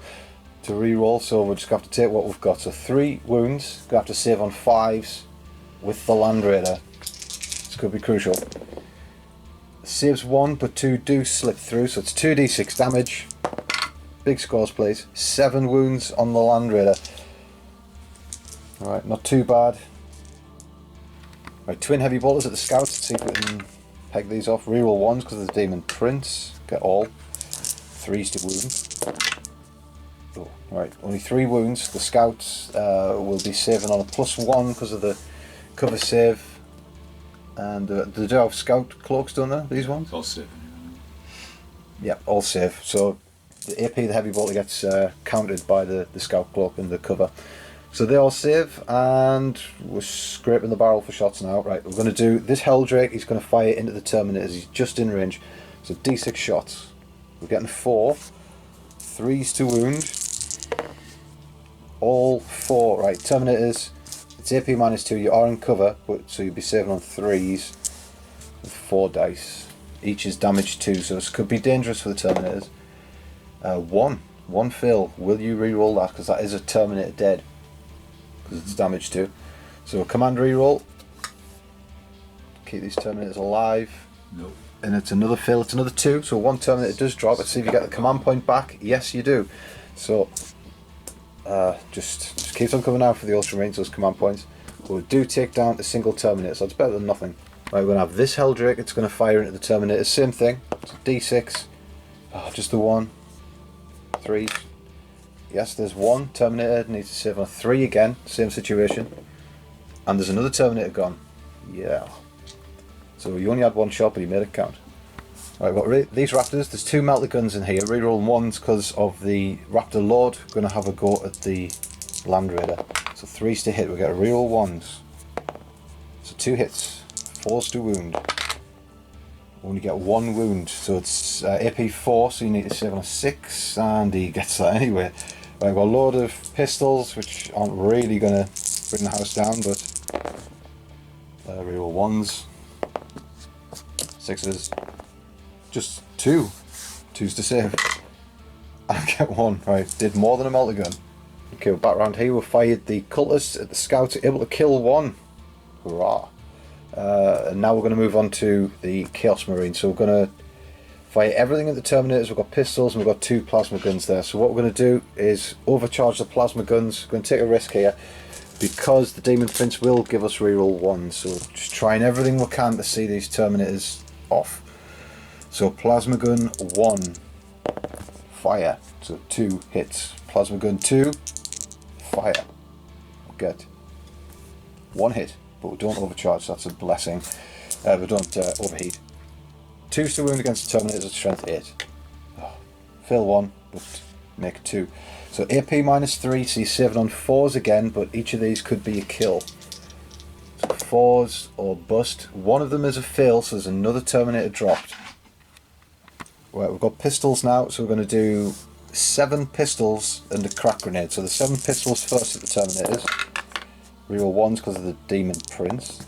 to re-roll, so we're just going to have to take what we've got. So 3 wounds, going to have to save on 5s with the Land Raider. This could be crucial. Saves 1, but 2 do slip through, so it's 2d6 damage. Big scores, please. 7 wounds on the Land Raider. Alright, not too bad. Right, twin heavy bolters at the scouts. Let's see if we can peg these off. Reroll 1s because of the Demon Prince. Get all. 3s to wound. Oh, right, only 3 wounds. The scouts will be saving on a +1 because of the cover save. And they do have scout cloaks, don't they, these ones? All save. Yep, all save. So the AP, the heavy bolter, gets countered by the scout cloak and the cover. So they all save, and we're scraping the barrel for shots now. Right, we're going to do this Helldrake. He's going to fire into the Terminators. He's just in range. So D6 shots. We're getting 4. 3s to wound. All 4. Right, Terminators. It's AP -2. You are in cover, but so you'll be saving on 3s with 4 dice. Each is damage 2, so this could be dangerous for the Terminators. 1 fail. Will you re-roll that? Because that is a Terminator dead. Because it's damage 2. So command re-roll. Keep these Terminators alive. Nope. And it's another fail. It's another 2. So 1 Terminator does drop. Let's see if you get the command point back. Yes, you do. So just keeps on coming out for the Ultramarines, those command points. But we do take down a single Terminator, so it's better than nothing. Right, we're going to have this Helldrake. It's going to fire into the Terminator. Same thing. So D6. Oh, just the 1. 3. Yes, there's 1 Terminator. Needs to save on 3 again. Same situation. And there's another Terminator gone. Yeah. So you only had 1 shot, but you made it count. Right, we've got these Raptors. There's 2 melter guns in here. Reroll 1s because of the Raptor Lord. We're going to have a go at the Land Raider. So 3s to hit. We get a reroll 1s. So 2 hits. 4s to wound. We only get 1 wound. So it's AP 4, so you need to save on a 6. And he gets that anyway. Right, we've got a load of pistols, which aren't really going to bring the house down, but reroll 1s. 6s. Just 2. 2s to save. I get 1. Right, did more than a melter gun. Okay, we're back around here. We fired the cultists at the scouts, able to kill 1. Hurrah. And now we're going to move on to the Chaos Marines. So we're going to fire everything at the Terminators. We've got pistols and we've got 2 plasma guns there. So what we're going to do is overcharge the plasma guns. We're going to take a risk here because the Demon Prince will give us reroll 1. So just trying everything we can to see these Terminators off. So plasma gun 1, fire. So 2 hits. Plasma gun 2, fire. Get 1 hit, but we don't overcharge. That's a blessing. We don't overheat. 2s to wound against the Terminators at strength 8. Oh, fail 1, but make 2. So AP -3, so you're saving on 4s again, but each of these could be a kill. So 4s or bust. One of them is a fail, so there's another Terminator dropped. Right, we've got pistols now, so we're going to do 7 pistols and a crack grenade. So the 7 pistols first at the Terminators. Reroll 1s because of the Demon Prince.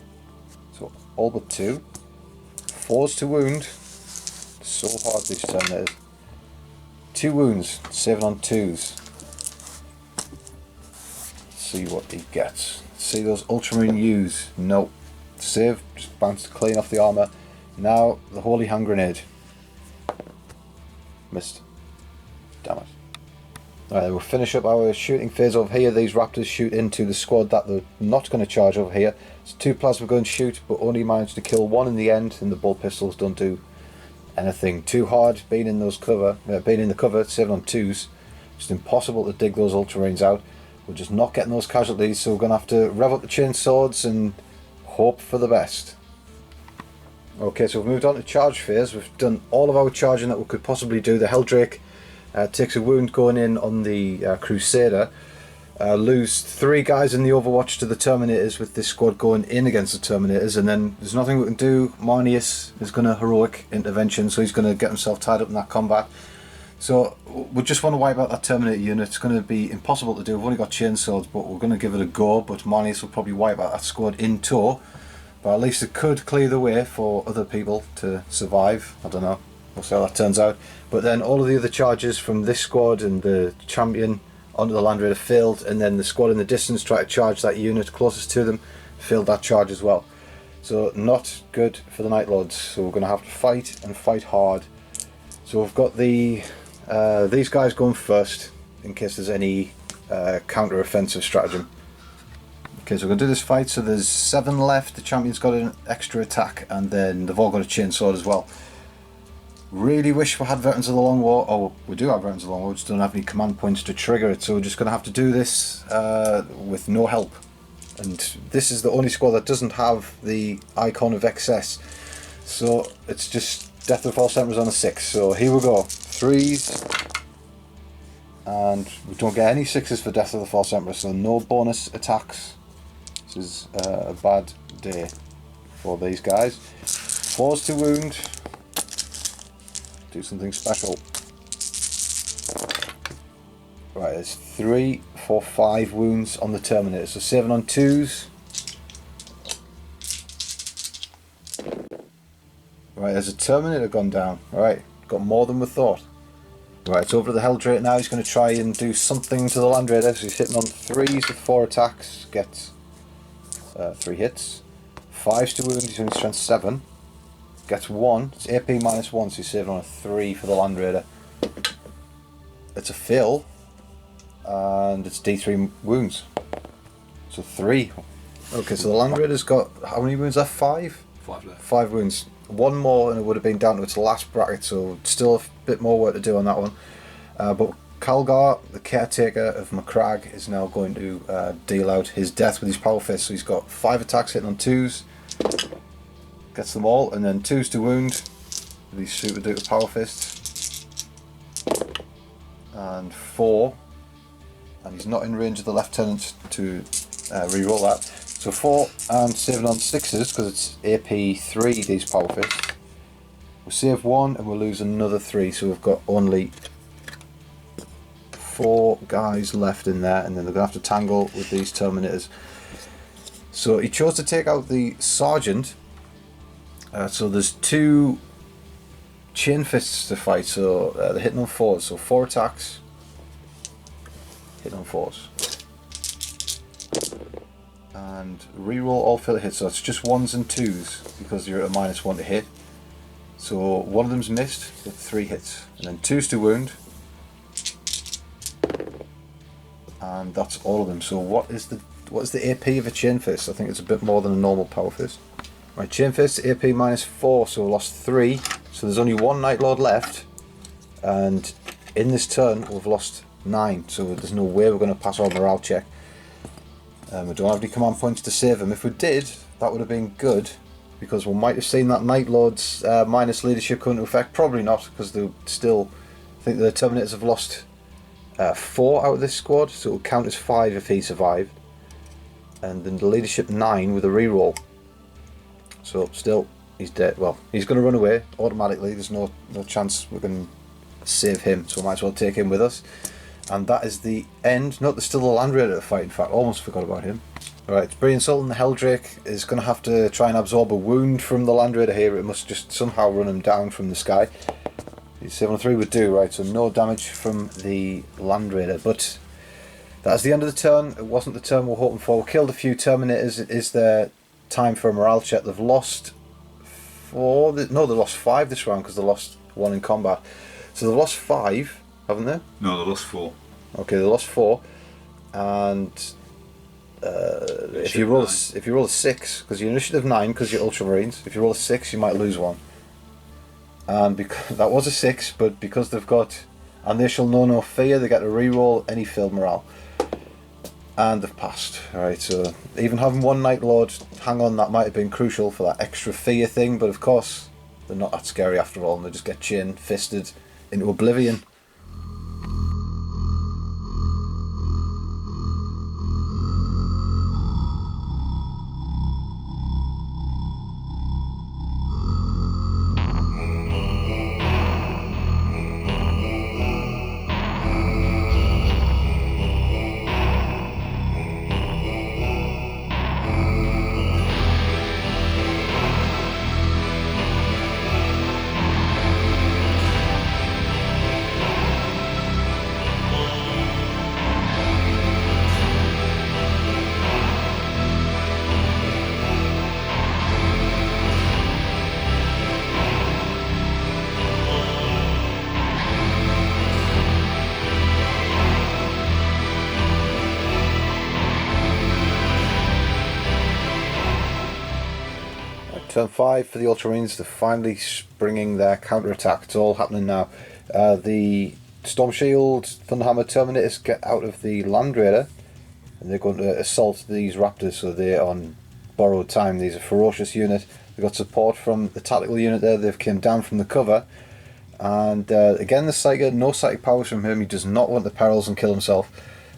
So all but 2. 4s to wound. So hard these Terminators. 2 wounds, saving on 2s. See what he gets. See those Ultramarine U's? Nope. Save, just bounced clean off the armour. Now the Holy Hand Grenade. Missed. Damn it. Alright, we'll finish up our shooting phase over here. These Raptors shoot into the squad that they're not going to charge over here. It's 2 plasma guns shoot, but only managed to kill 1 in the end, and the bolt pistols don't do anything too hard. Being in the cover, saving on 2s. Just impossible to dig those Ultramarines out. We're just not getting those casualties, so we're going to have to rev up the chain swords and hope for the best. Okay, so we've moved on to charge phase. We've done all of our charging that we could possibly do. The Helldrake takes a wound going in on the Crusader. Lose 3 guys in the Overwatch to the Terminators with this squad going in against the Terminators, and then there's nothing we can do. Marnius is going to heroic intervention, so he's going to get himself tied up in that combat. So we just want to wipe out that Terminator unit. It's going to be impossible to do. We've only got chainswords, but we're going to give it a go. But Marnius will probably wipe out that squad in tow. But at least it could clear the way for other people to survive. I don't know. We'll see how that turns out. But then all of the other charges from this squad and the champion onto the Land Raider failed, and then the squad in the distance tried to charge that unit closest to them, failed that charge as well. So not good for the Night Lords. So we're going to have to fight and fight hard. So we've got these guys going first in case there's any counter-offensive stratagem. Okay, so we're going to do this fight. So there's 7 left. The champion's got an extra attack, and then they've all got a chainsword as well. Really wish we had Veterans of the Long War. Oh, we do have Veterans of the Long War, we just don't have any command points to trigger it. So we're just going to have to do this with no help. And this is the only squad that doesn't have the icon of excess. So it's just Death of the False Emperors on a 6. So here we go. 3s. And we don't get any 6s for Death of the False Emperor, so no bonus attacks. This is a bad day for these guys. 4s to wound. Do something special. Right, there's 3, 4, 5 wounds on the Terminator. So 7 on 2s. Right, there's a Terminator gone down. Alright, got more than we thought. Right, it's over to the Helldrake now. He's going to try and do something to the Land Raider. So he's hitting on 3s with 4 attacks. Gets 3 hits. 5s to wound. He's only strength 7. Gets 1. It's AP minus 1, so he's saving on a 3 for the Land Raider. It's a fail. And it's D3 wounds. So 3. Okay, so the Land Raider's got how many wounds left? 5? 5 left. 5 wounds. 1 more and it would have been down to its last bracket, so still a bit more work to do on that one. But Calgar, the caretaker of Macragge, is now going to deal out his death with his power fist. So he's got 5 attacks hitting on 2s, gets them all, and then 2s to wound with his super duper power fists, and 4, and he's not in range of the lieutenant to re-roll that. So 4 and saving on 6s because it's AP 3 these power fists. We'll save 1 and we'll lose another 3, so we've got only 4 guys left in there, and then they're going to have to tangle with these Terminators. So he chose to take out the Sergeant. So there's 2 chain fists to fight, so they're hitting on 4s, so 4 attacks, hitting on 4s. And reroll all failed hits, so it's just 1s and 2s because you're at a -1 to hit. So one of them's missed with 3 hits, and then 2s to wound, and that's all of them. So what is the AP of a chain fist? I think it's a bit more than a normal power fist. Right, chain fist AP -4, so we lost 3. So there's only 1 Night Lord left, and in this turn we've lost 9. So there's no way we're going to pass our morale check. We don't have any command points to save him. If we did, that would have been good, because we might have seen that Night Lord's minus leadership come into effect. Probably not, because they still think the Terminators have lost 4 out of this squad, so it will count as 5 if he survived. And then the leadership 9 with a reroll. So still, he's dead. Well, he's going to run away automatically. There's no chance we can save him, so we might as well take him with us. And that is the end. No, there's still the Land Raider to fight, in fact. Almost forgot about him. Alright, Brilliant Sultan, the Helldrake, is going to have to try and absorb a wound from the Land Raider here. It must just somehow run him down from the sky. 703 would do, right, so no damage from the Land Raider. But that's the end of the turn. It wasn't the turn we were hoping for. We killed a few Terminators. It is their time for a morale check. They've lost 4. No, they lost 5 this round because they lost 1 in combat. So they've lost 5. Haven't they? No, they lost 4. Okay, they lost 4, and if you roll a 6, because your initiative 9, because you're Ultramarines, if you roll a 6, you might lose 1. And because that was a 6, but because they've got, and they shall know no fear, they get to re-roll any failed morale, and they've passed. All right, so even having 1 Night Lord hang on, that might have been crucial for that extra fear thing, but of course they're not that scary after all, and they just get chain fisted into oblivion. Turn 5 for the Ultramarines. They're finally springing their counter-attack. It's all happening now. The Storm Shield, Thunderhammer, Terminators get out of the Land Raider, and they're going to assault these Raptors, so they're on borrowed time. These are a ferocious unit. They've got support from the tactical unit there. They've come down from the cover. And again, the Psyker, no psychic powers from him. He does not want the perils and kill himself.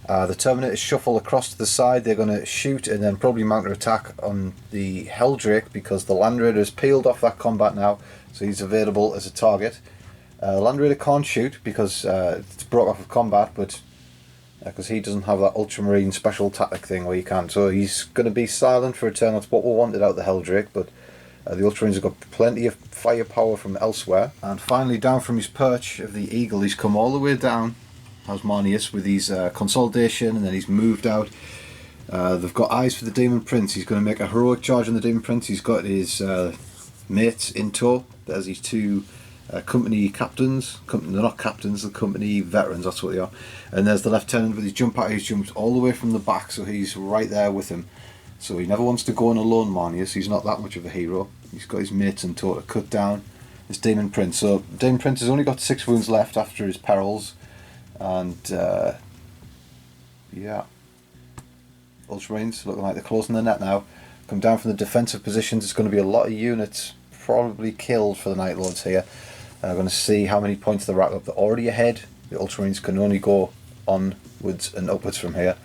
The Terminators shuffle across to the side. They're going to shoot and then probably mount an attack on the Helldrake, because the Land Raider has peeled off that combat now, so he's available as a target. Land Raider can't shoot because it's broke off of combat, but because he doesn't have that Ultramarine special tactic thing where he can, so he's going to be silent for a turn. That's what we wanted out of the Helldrake, but the Ultramarines have got plenty of firepower from elsewhere. And finally, down from his perch of the Eagle, he's come all the way down, Hasmanius, with his consolidation, and then he's moved out. They've got eyes for the Demon Prince. He's going to make a heroic charge on the Demon Prince. He's got his mates in tow. There's his two company captains. They're not captains, they're company veterans, that's what they are. And there's the lieutenant with his jump out. He's jumped all the way from the back, so he's right there with him. So he never wants to go on alone, Manius. He's not that much of a hero. He's got his mates in tow to cut down this Demon Prince. So Demon Prince has only got 6 wounds left after his perils. And yeah, Ultramarines looking like they're closing the net now. Come down from the defensive positions. It's going to be a lot of units probably killed for the Night Lords here. I'm going to see how many points they rack up. They're already ahead. The Ultramarines can only go onwards and upwards from here.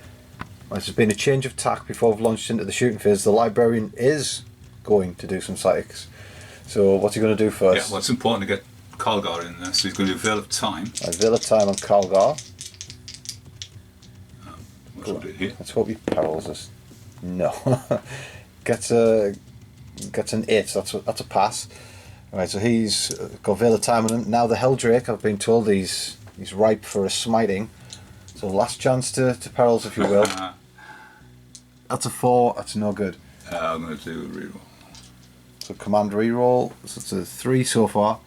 There's been a change of tack before we've launched into the shooting phase. The Librarian is going to do some psychics. So what's he going to do first? Yeah, well, it's important to get Calgar in there, so he's going to do Veil of Time. Veil of Time on Calgar. What should we do here? Let's hope he perils us. No. gets an 8. That's a pass. Right, so he's got Veil of Time on him. Now the Helldrake, I've been told he's ripe for a smiting. So last chance to perils, if you will. That's a 4. That's no good. I'm going to do a reroll. So command reroll. So it's a 3 so far.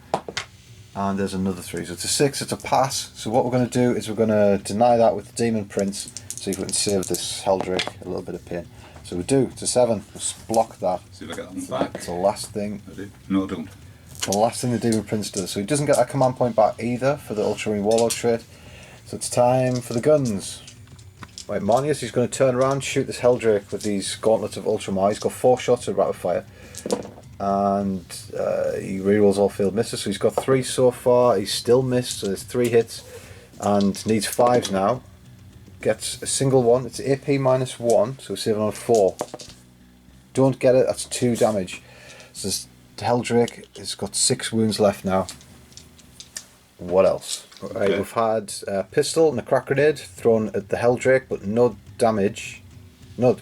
And there's another 3. So it's a 6. It's a pass. So what we're going to do is we're going to deny that with the Demon Prince. See if we can save this Helldrake a little bit of pain. So we do. It's a 7. Let's block that. See if I get that back. It's the last thing. I do. No, I don't. The last thing the Demon Prince does. So he doesn't get that command point back either for the Ultramarine Warlord trait. So it's time for the guns. Right, Manius is going to turn around, shoot this Helldrake with these gauntlets of Ultramar. He's got 4 shots of rapid fire. And he rerolls all failed misses. So he's got 3 so far. He's still missed, so there's 3 hits. And needs 5s now. Gets a single one. It's AP -1, so we're saving on a 4. Don't get it, that's 2 damage. So this Helldrake has got 6 wounds left now. What else? Okay. Right, we've had a pistol and a crack grenade thrown at the Helldrake, but no damage. No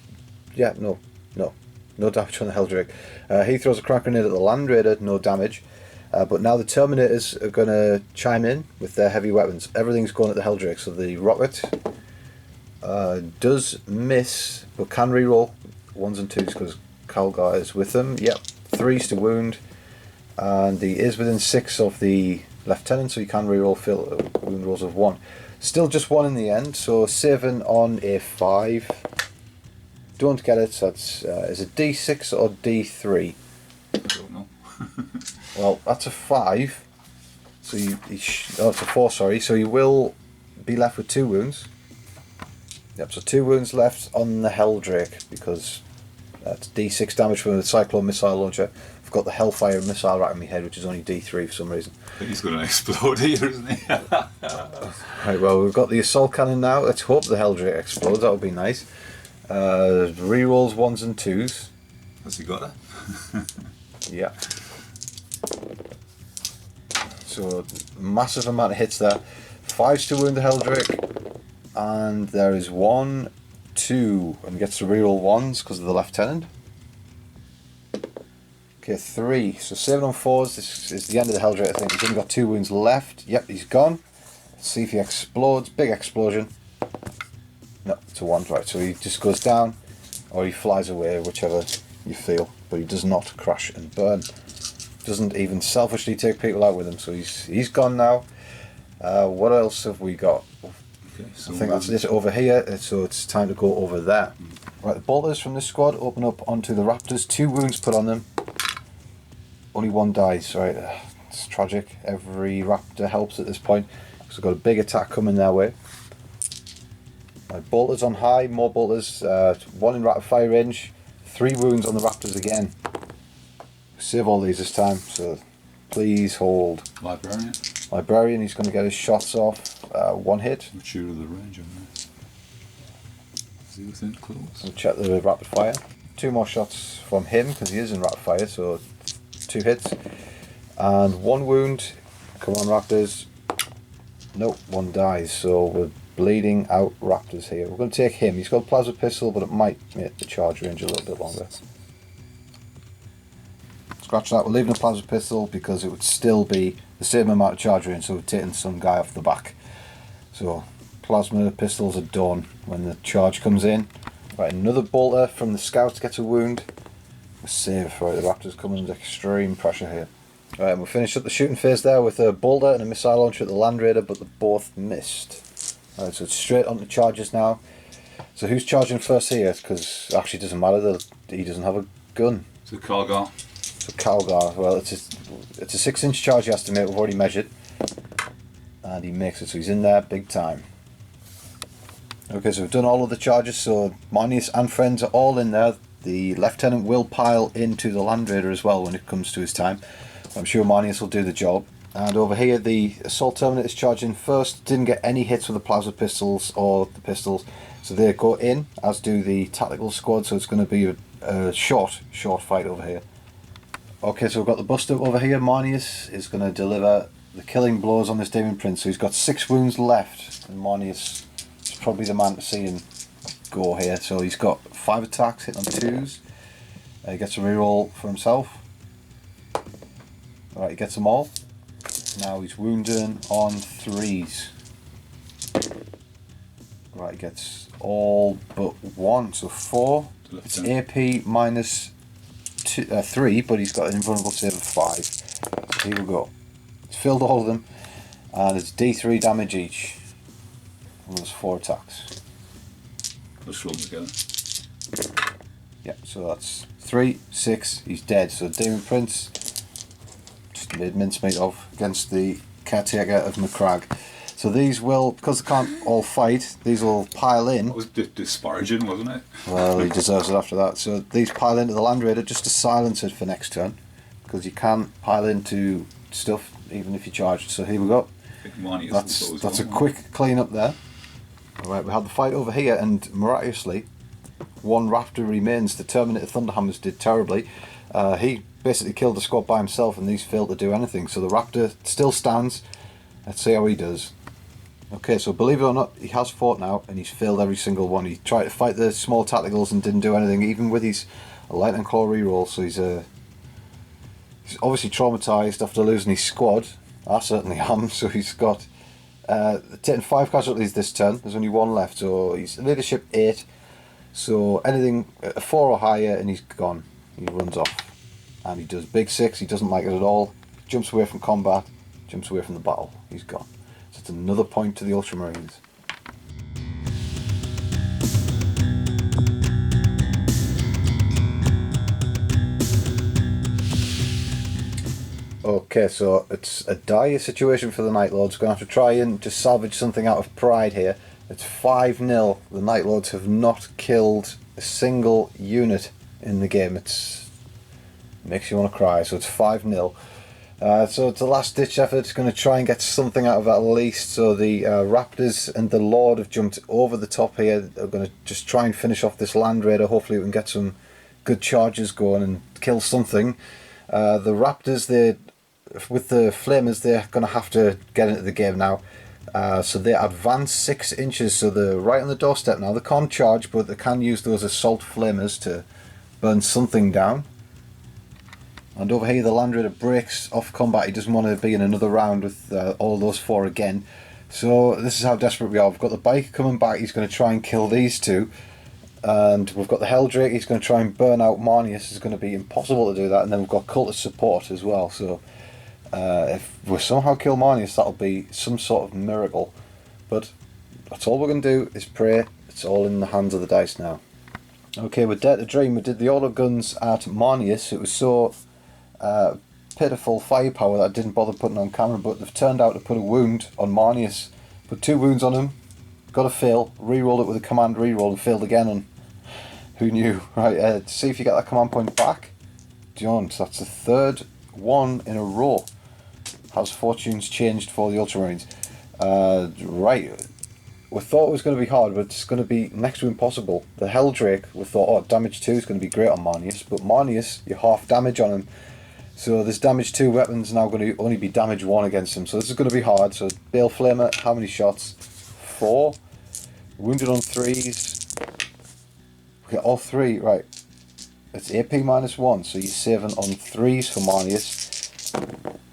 damage on the Helldrake. He throws a crack grenade at the Land Raider, no damage. But now the Terminators are going to chime in with their heavy weapons. Everything's going at the Helldrake, so the rocket does miss, but can reroll 1s and 2s because Calgar is with them. Yep, 3s to wound, and he is within 6 of the Lieutenant, so you can reroll wound rolls of 1. Still just 1 in the end, so saving on a 5. Don't get it, so that's is it D6 or D3? I don't know. Well, that's a 5. So it's a 4, sorry. So you will be left with 2 wounds. Yep, so 2 wounds left on the Helldrake, because that's D6 damage from the Cyclone missile launcher. I've got the Hellfire missile right on my head, which is only D3 for some reason. He's going to explode here, isn't he? Right, well, we've got the assault cannon now. Let's hope the Helldrake explodes. That would be nice. Rerolls 1s and 2s. Has he got it? Yeah. So massive amount of hits there. 5s to wound the Helldrake, and there is 1, 2, and he gets to reroll 1s because of the Lieutenant. Okay, 3. So 7 on 4s. This is the end of the Helldrake, I think. He's only got 2 wounds left. Yep, he's gone. Let's see if he explodes. Big explosion. No, it's a 1. Right, so he just goes down, or he flies away, whichever you feel. But he does not crash and burn. Doesn't even selfishly take people out with him. So he's gone now. What else have we got? Okay, so I think that's it over here. So it's time to go over there. Right, the bolters from this squad open up onto the Raptors. 2 wounds put on them. only one dies, right? It's tragic. Every raptor helps at this point. So we've got a big attack coming their way. Bolters on high, more bolters, one in rapid fire range, 3 wounds on the raptors again. Save all these this time, so please hold. Librarian. Librarian, he's going to get his shots off. 1 hit. Let's shoot at the range on there. Is he within close? We'll check the rapid fire. 2 more shots from him because he is in rapid fire, so 2 hits. And 1 wound. Come on, raptors. Nope, 1 dies, so we're bleeding out raptors here. We're going to take him. He's got a plasma pistol, but it might make the charge range a little bit longer. Scratch that. We're leaving a plasma pistol because it would still be the same amount of charge range, so we're taking some guy off the back. So plasma pistols are done when the charge comes in. Right, another bolter from the scouts gets a wound. A save. Right, the raptors coming under extreme pressure here. Right, and we'll finish up the shooting phase there with a bolter and a missile launcher at the Land Raider, but they both missed. Right, so it's straight onto charges now. So who's charging first here? Because actually it doesn't matter that he doesn't have a gun. It's a Calgar. So Calgar, well, it's a 6-inch charge he has to make. We've already measured, and he makes it. So he's in there big time. Okay, so we've done all of the charges. So Marnius and friends are all in there. The lieutenant will pile into the Land Raider as well when it comes to his time. I'm sure Marnius will do the job. And over here, the assault terminator is charging first. Didn't get any hits with the plasma pistols or the pistols, so they go in, as do the tactical squad. So it's going to be a short fight over here. Okay, so we've got the bust up over here. Marnius is going to deliver the killing blows on this Demon Prince. So he's got 6 wounds left, and Marnius is probably the man to see him go here. So he's got 5 attacks, hit on 2s. He gets a reroll for himself. Alright, he gets them all. Now he's wounding on 3s. Right, he gets all but 1, so 4. It's AP minus 3, but he's got an invulnerable save of 5. So here we go. He's filled all of them, and it's D3 damage each. And there's 4 attacks. Let's roll them together. Yep, so that's 3, 6, he's dead. So Demon Prince just made mincemeat of against the caretaker of Macragge. So these will, because they can't all fight, these will pile in. That was disparaging, wasn't it? Well, he deserves it after that. So these pile into the Land Raider just to silence it for next turn, because you can pile into stuff even if you charge. So here we go. That's a quick clean up there. Alright, we had the fight over here, and miraculously, 1 raptor remains. The Terminator Thunderhammers did terribly. He basically killed the squad by himself, and these failed to do anything. So the raptor still stands. Let's see how he does. Okay, so believe it or not, he has fought now, and he's failed every single one. He tried to fight the small tacticals and didn't do anything, even with his lightning claw reroll. So he's obviously traumatised after losing his squad. I certainly am. So he's got taken 5 casualties this turn. There's only 1 left, so he's leadership 8. So anything 4 or higher, and he's gone. He runs off, and he does big 6. He doesn't like it at all. Jumps away from combat. Jumps away from the battle. He's gone. So it's another point to the Ultramarines. Okay, so it's a dire situation for the Night Lords. Going to have to try and just salvage something out of pride here. It's 5-0. The Night Lords have not killed a single unit in the game. It makes you want to cry. So it's 5-0. So it's a last-ditch effort. It's going to try and get something out of it at least. So the Raptors and the Lord have jumped over the top here. They're going to just try and finish off this Land Raider. Hopefully we can get some good charges going and kill something. The Raptors, with the Flamers, they're going to have to get into the game now. So they advance 6 inches. So they're right on the doorstep now. They can't charge, but they can use those assault Flamers to burn something down. And over here the Land Raider breaks off combat. He doesn't want to be in another round with all those 4 again. So this is how desperate we are. We've got the Biker coming back. He's going to try and kill these 2. And we've got the Helldrake. He's going to try and burn out Marnius. It's going to be impossible to do that. And then we've got Cultist support as well. So if we somehow kill Marnius, that'll be some sort of miracle. But that's all we're going to do is pray. It's all in the hands of the dice now. Okay, with Dare to Dream, we did the auto guns at Marnius. It was so pitiful firepower that I didn't bother putting on camera, but they've turned out to put a wound on Marnius. Put 2 wounds on him, got a fail, re-rolled it with a command reroll and failed again, and who knew? Right, see if you get that command point back. Don't, that's the 3rd one in a row. How's fortunes changed for the Ultramarines? Right, we thought it was going to be hard, but it's going to be next to impossible. The Helldrake, we thought, oh, damage 2 is going to be great on Marnius, but Marnius, you're half damage on him. So this damage 2 weapon's now going to only be damage 1 against him, so this is going to be hard. So Bale Flamer, how many shots? 4. Wounded on 3s. Okay, all 3, right. It's AP -1, so you're saving on 3s for Marnius.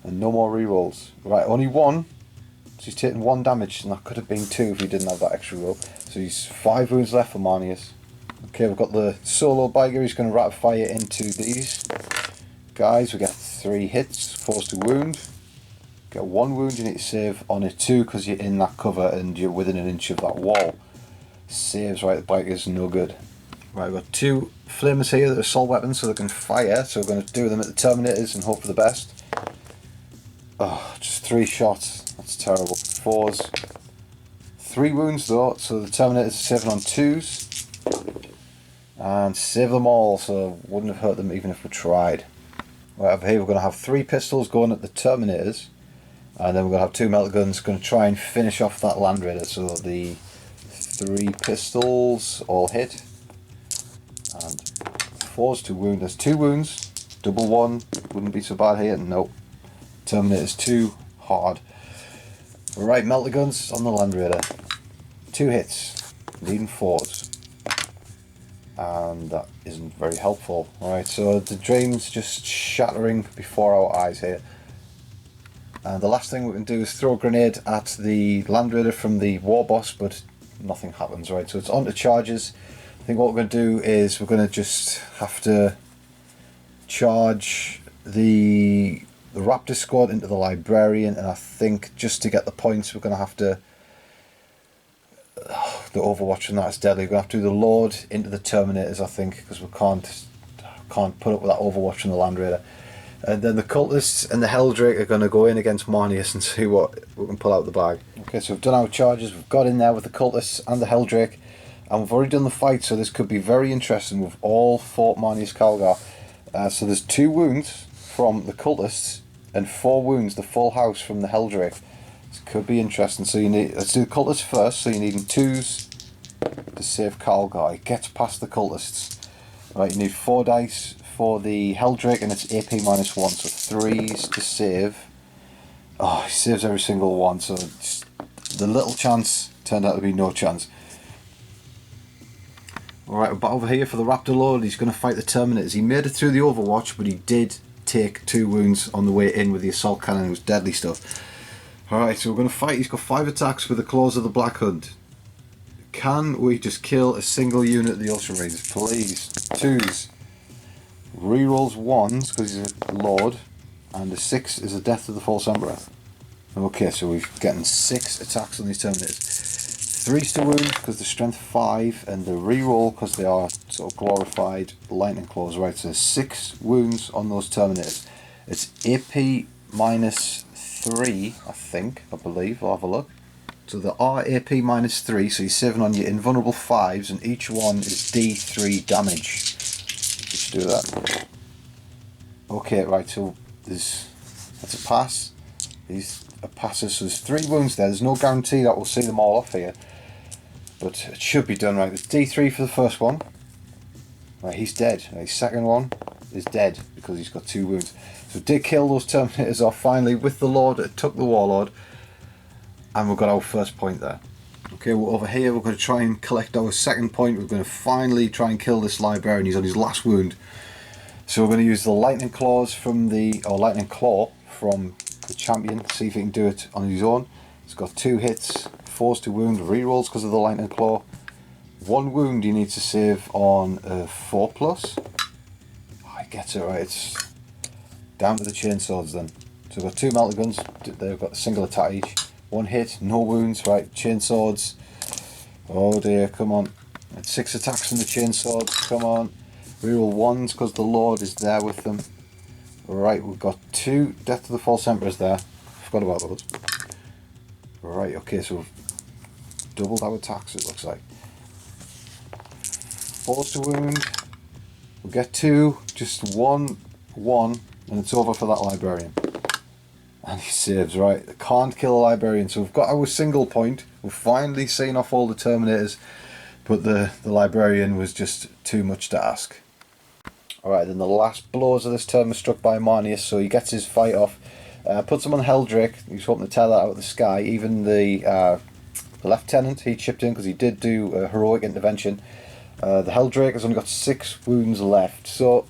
And no more rerolls. Right, only 1. So he's taking 1 damage, and that could have been 2 if he didn't have that extra roll. So he's 5 wounds left for Marnius. Okay, we've got the solo biker. He's going to rapid fire into these guys. We get 3 hits, forced to wound. Get 1 wound, you need to save on it 2 because you're in that cover and you're within an inch of that wall. Saves, right, the biker's no good. Right, we've got 2 flamers here that are assault weapons so they can fire, so we're going to do them at the Terminators and hope for the best. Oh, just 3 shots, that's terrible. 4s. 3 wounds though, so the Terminators are saving on 2s. And save them all, so wouldn't have hurt them even if we tried. Right, over here we're going to have 3 pistols going at the Terminators. And then we're going to have 2 melter guns going to try and finish off that Land Raider. So the 3 pistols all hit. And 4s to wound. There's 2 wounds. Double 1 wouldn't be so bad here. Nope. Terminator's too hard. Right, melter guns on the Land Raider. 2 hits. Needing 4s. And that isn't very helpful. Right, so the dream's just shattering before our eyes here. And the last thing we can do is throw a grenade at the Land Raider from the War Boss, but nothing happens, right? So it's on to charges. I think what we're going to do is we're going to just have to charge the Raptor squad into the Librarian, and I think just to get the points we're going to have to the Overwatch and that's deadly. We're going to have to do the Lord into the Terminators, I think, because we can't put up with that Overwatch and the Land Raider. And then the Cultists and the Helldrake are going to go in against Marnius and see what we can pull out of the bag. Okay, so we've done our charges, we've got in there with the Cultists and the Helldrake, and we've already done the fight, so this could be very interesting. We've all fought Marnius Calgar. So there's 2 wounds from the Cultists and 4 wounds, the full house, from the Helldrake. This could be interesting. So you need, let's do the Cultists first, so you need 2s to save Calgar. It gets past the Cultists. Right, you need 4 dice for the Helldrake, and it's AP -1, so 3s to save. Oh, he saves every single one, so the little chance turned out to be no chance. Alright, but over here for the Raptor Lord, he's going to fight the Terminators. He made it through the Overwatch, but he did take 2 wounds on the way in with the assault cannon. It was deadly stuff. Alright, so we're going to fight. He's got 5 attacks with the Claws of the Black Hunt. Can we just kill a single unit of the Ultramarines, please? 2s. Rerolls 1s because he's a Lord, and the 6 is a Death of the False Emperor. Okay, so we're getting 6 attacks on these Terminators. 3s to wound because they're strength 5, and the reroll because they are sort of glorified lightning claws. Right, so 6 wounds on those Terminators. It's AP -3, I believe. I'll have a look. So there are AP -3, so you're saving on your invulnerable 5s, and each one is D3 damage. Just do that. Okay, right, so that's a pass. These are passes, so there's 3 wounds there. There's no guarantee that we'll see them all off here, but it should be done right. There's D3 for the first one. Right, he's dead. Right, his second one is dead because he's got 2 wounds. So we did kill those Terminators off finally with the Lord. It took the Warlord, and we've got our first point there. Okay, well, over here we're going to try and collect our second point. We're going to finally try and kill this Librarian. He's on his last wound. So we're going to use the Lightning Claws from Lightning Claw from the champion. See if he can do it on his own. He's got 2 hits, 4s to wound, rerolls because of the Lightning Claw. 1 wound he needs to save on a 4+. Oh, he gets it right. It's down to the chainswords then. So we've got 2 melter guns. They've got a single attack each. 1 hit, no wounds, right, chainswords. Oh dear, come on. It's 6 attacks from the chainswords, come on. Reroll 1s because the Lord is there with them. Right, we've got 2 Death to the False Emperors there. Forgot about those. Right, okay, so we've doubled our attacks, it looks like. Force to wound. We'll get 2, just 1, and it's over for that Librarian. And he saves, right. Can't kill a Librarian, so we've got our single point. We've finally seen off all the Terminators, but the Librarian was just too much to ask. Alright, then the last blows of this turn were struck by Marnius, so he gets his fight off. Puts him on Heldrake. He's hoping to tear that out of the sky. Even the Lieutenant, he chipped in because he did do a heroic intervention. The Heldrake has only got 6 wounds left, so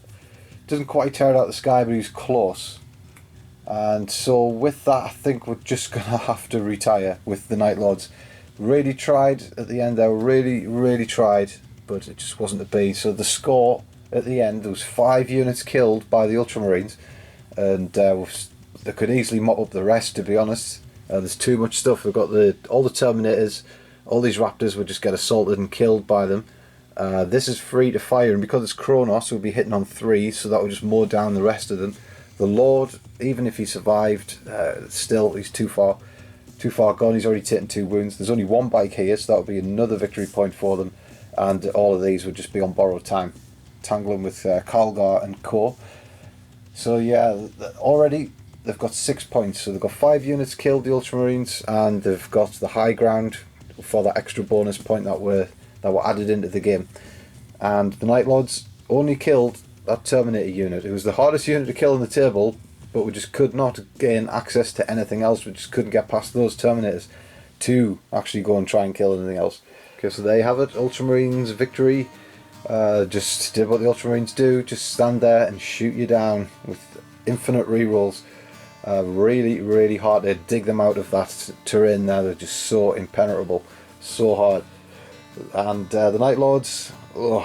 doesn't quite tear it out of the sky, but he's close. And so with that, I think we're just going to have to retire with the Night Lords. Really tried at the end there, really tried, but it just wasn't to be. So the score at the end, there was 5 units killed by the Ultramarines, and they could easily mop up the rest, to be honest. There's too much stuff. We've got all the Terminators, all these Raptors would just get assaulted and killed by them. This is free to fire, and because it's Kronos, we'll be hitting on 3, so that will just mow down the rest of them. The Lord, even if he survived, still he's too far gone. He's already taken 2 wounds. There's only 1 bike here, so that would be another victory point for them, and all of these would just be on borrowed time. Tangling with Kalgar and Co. So yeah, already they've got 6 points. So they've got 5 units killed, the Ultramarines, and they've got the high ground for that extra bonus point that were added into the game. And the Night Lords only killed that Terminator unit. It was the hardest unit to kill on the table, but we just could not gain access to anything else. We just couldn't get past those Terminators to actually go and try and kill anything else. Okay, so there you have it, Ultramarines victory. Just did what the Ultramarines do, just stand there and shoot you down with infinite rerolls. Really hard to dig them out of that terrain there. They're just so impenetrable, so hard. And the Night Lords, the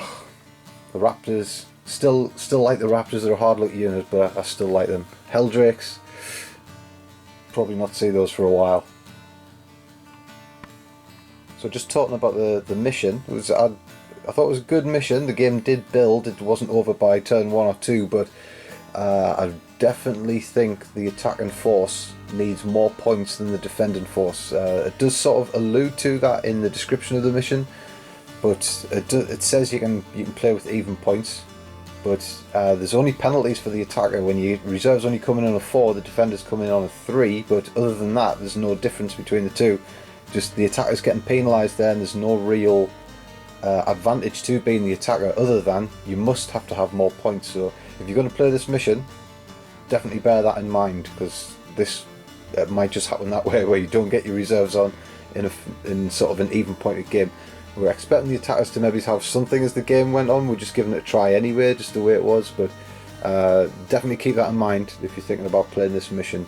Raptors, still like the Raptors. They're a hard luck unit, but I still like them. Heldrakes, probably not see those for a while. So just talking about the mission, I thought it was a good mission. The game did build. It wasn't over by turn 1 or 2, but I definitely think the attacking force needs more points than the defending force. It does sort of allude to that in the description of the mission, but it says you can play with even points. But there's only penalties for the attacker when your reserves only come in on a 4, the defenders come in on a 3. But other than that, there's no difference between the two. Just the attacker's getting penalised there, and there's no real advantage to being the attacker other than you must have to have more points. So if you're going to play this mission, definitely bear that in mind, because this might just happen that way, where you don't get your reserves on in sort of an even pointed game. We're expecting the attackers to maybe have something as the game went on. We're just giving it a try anyway, just the way it was. But definitely keep that in mind if you're thinking about playing this mission.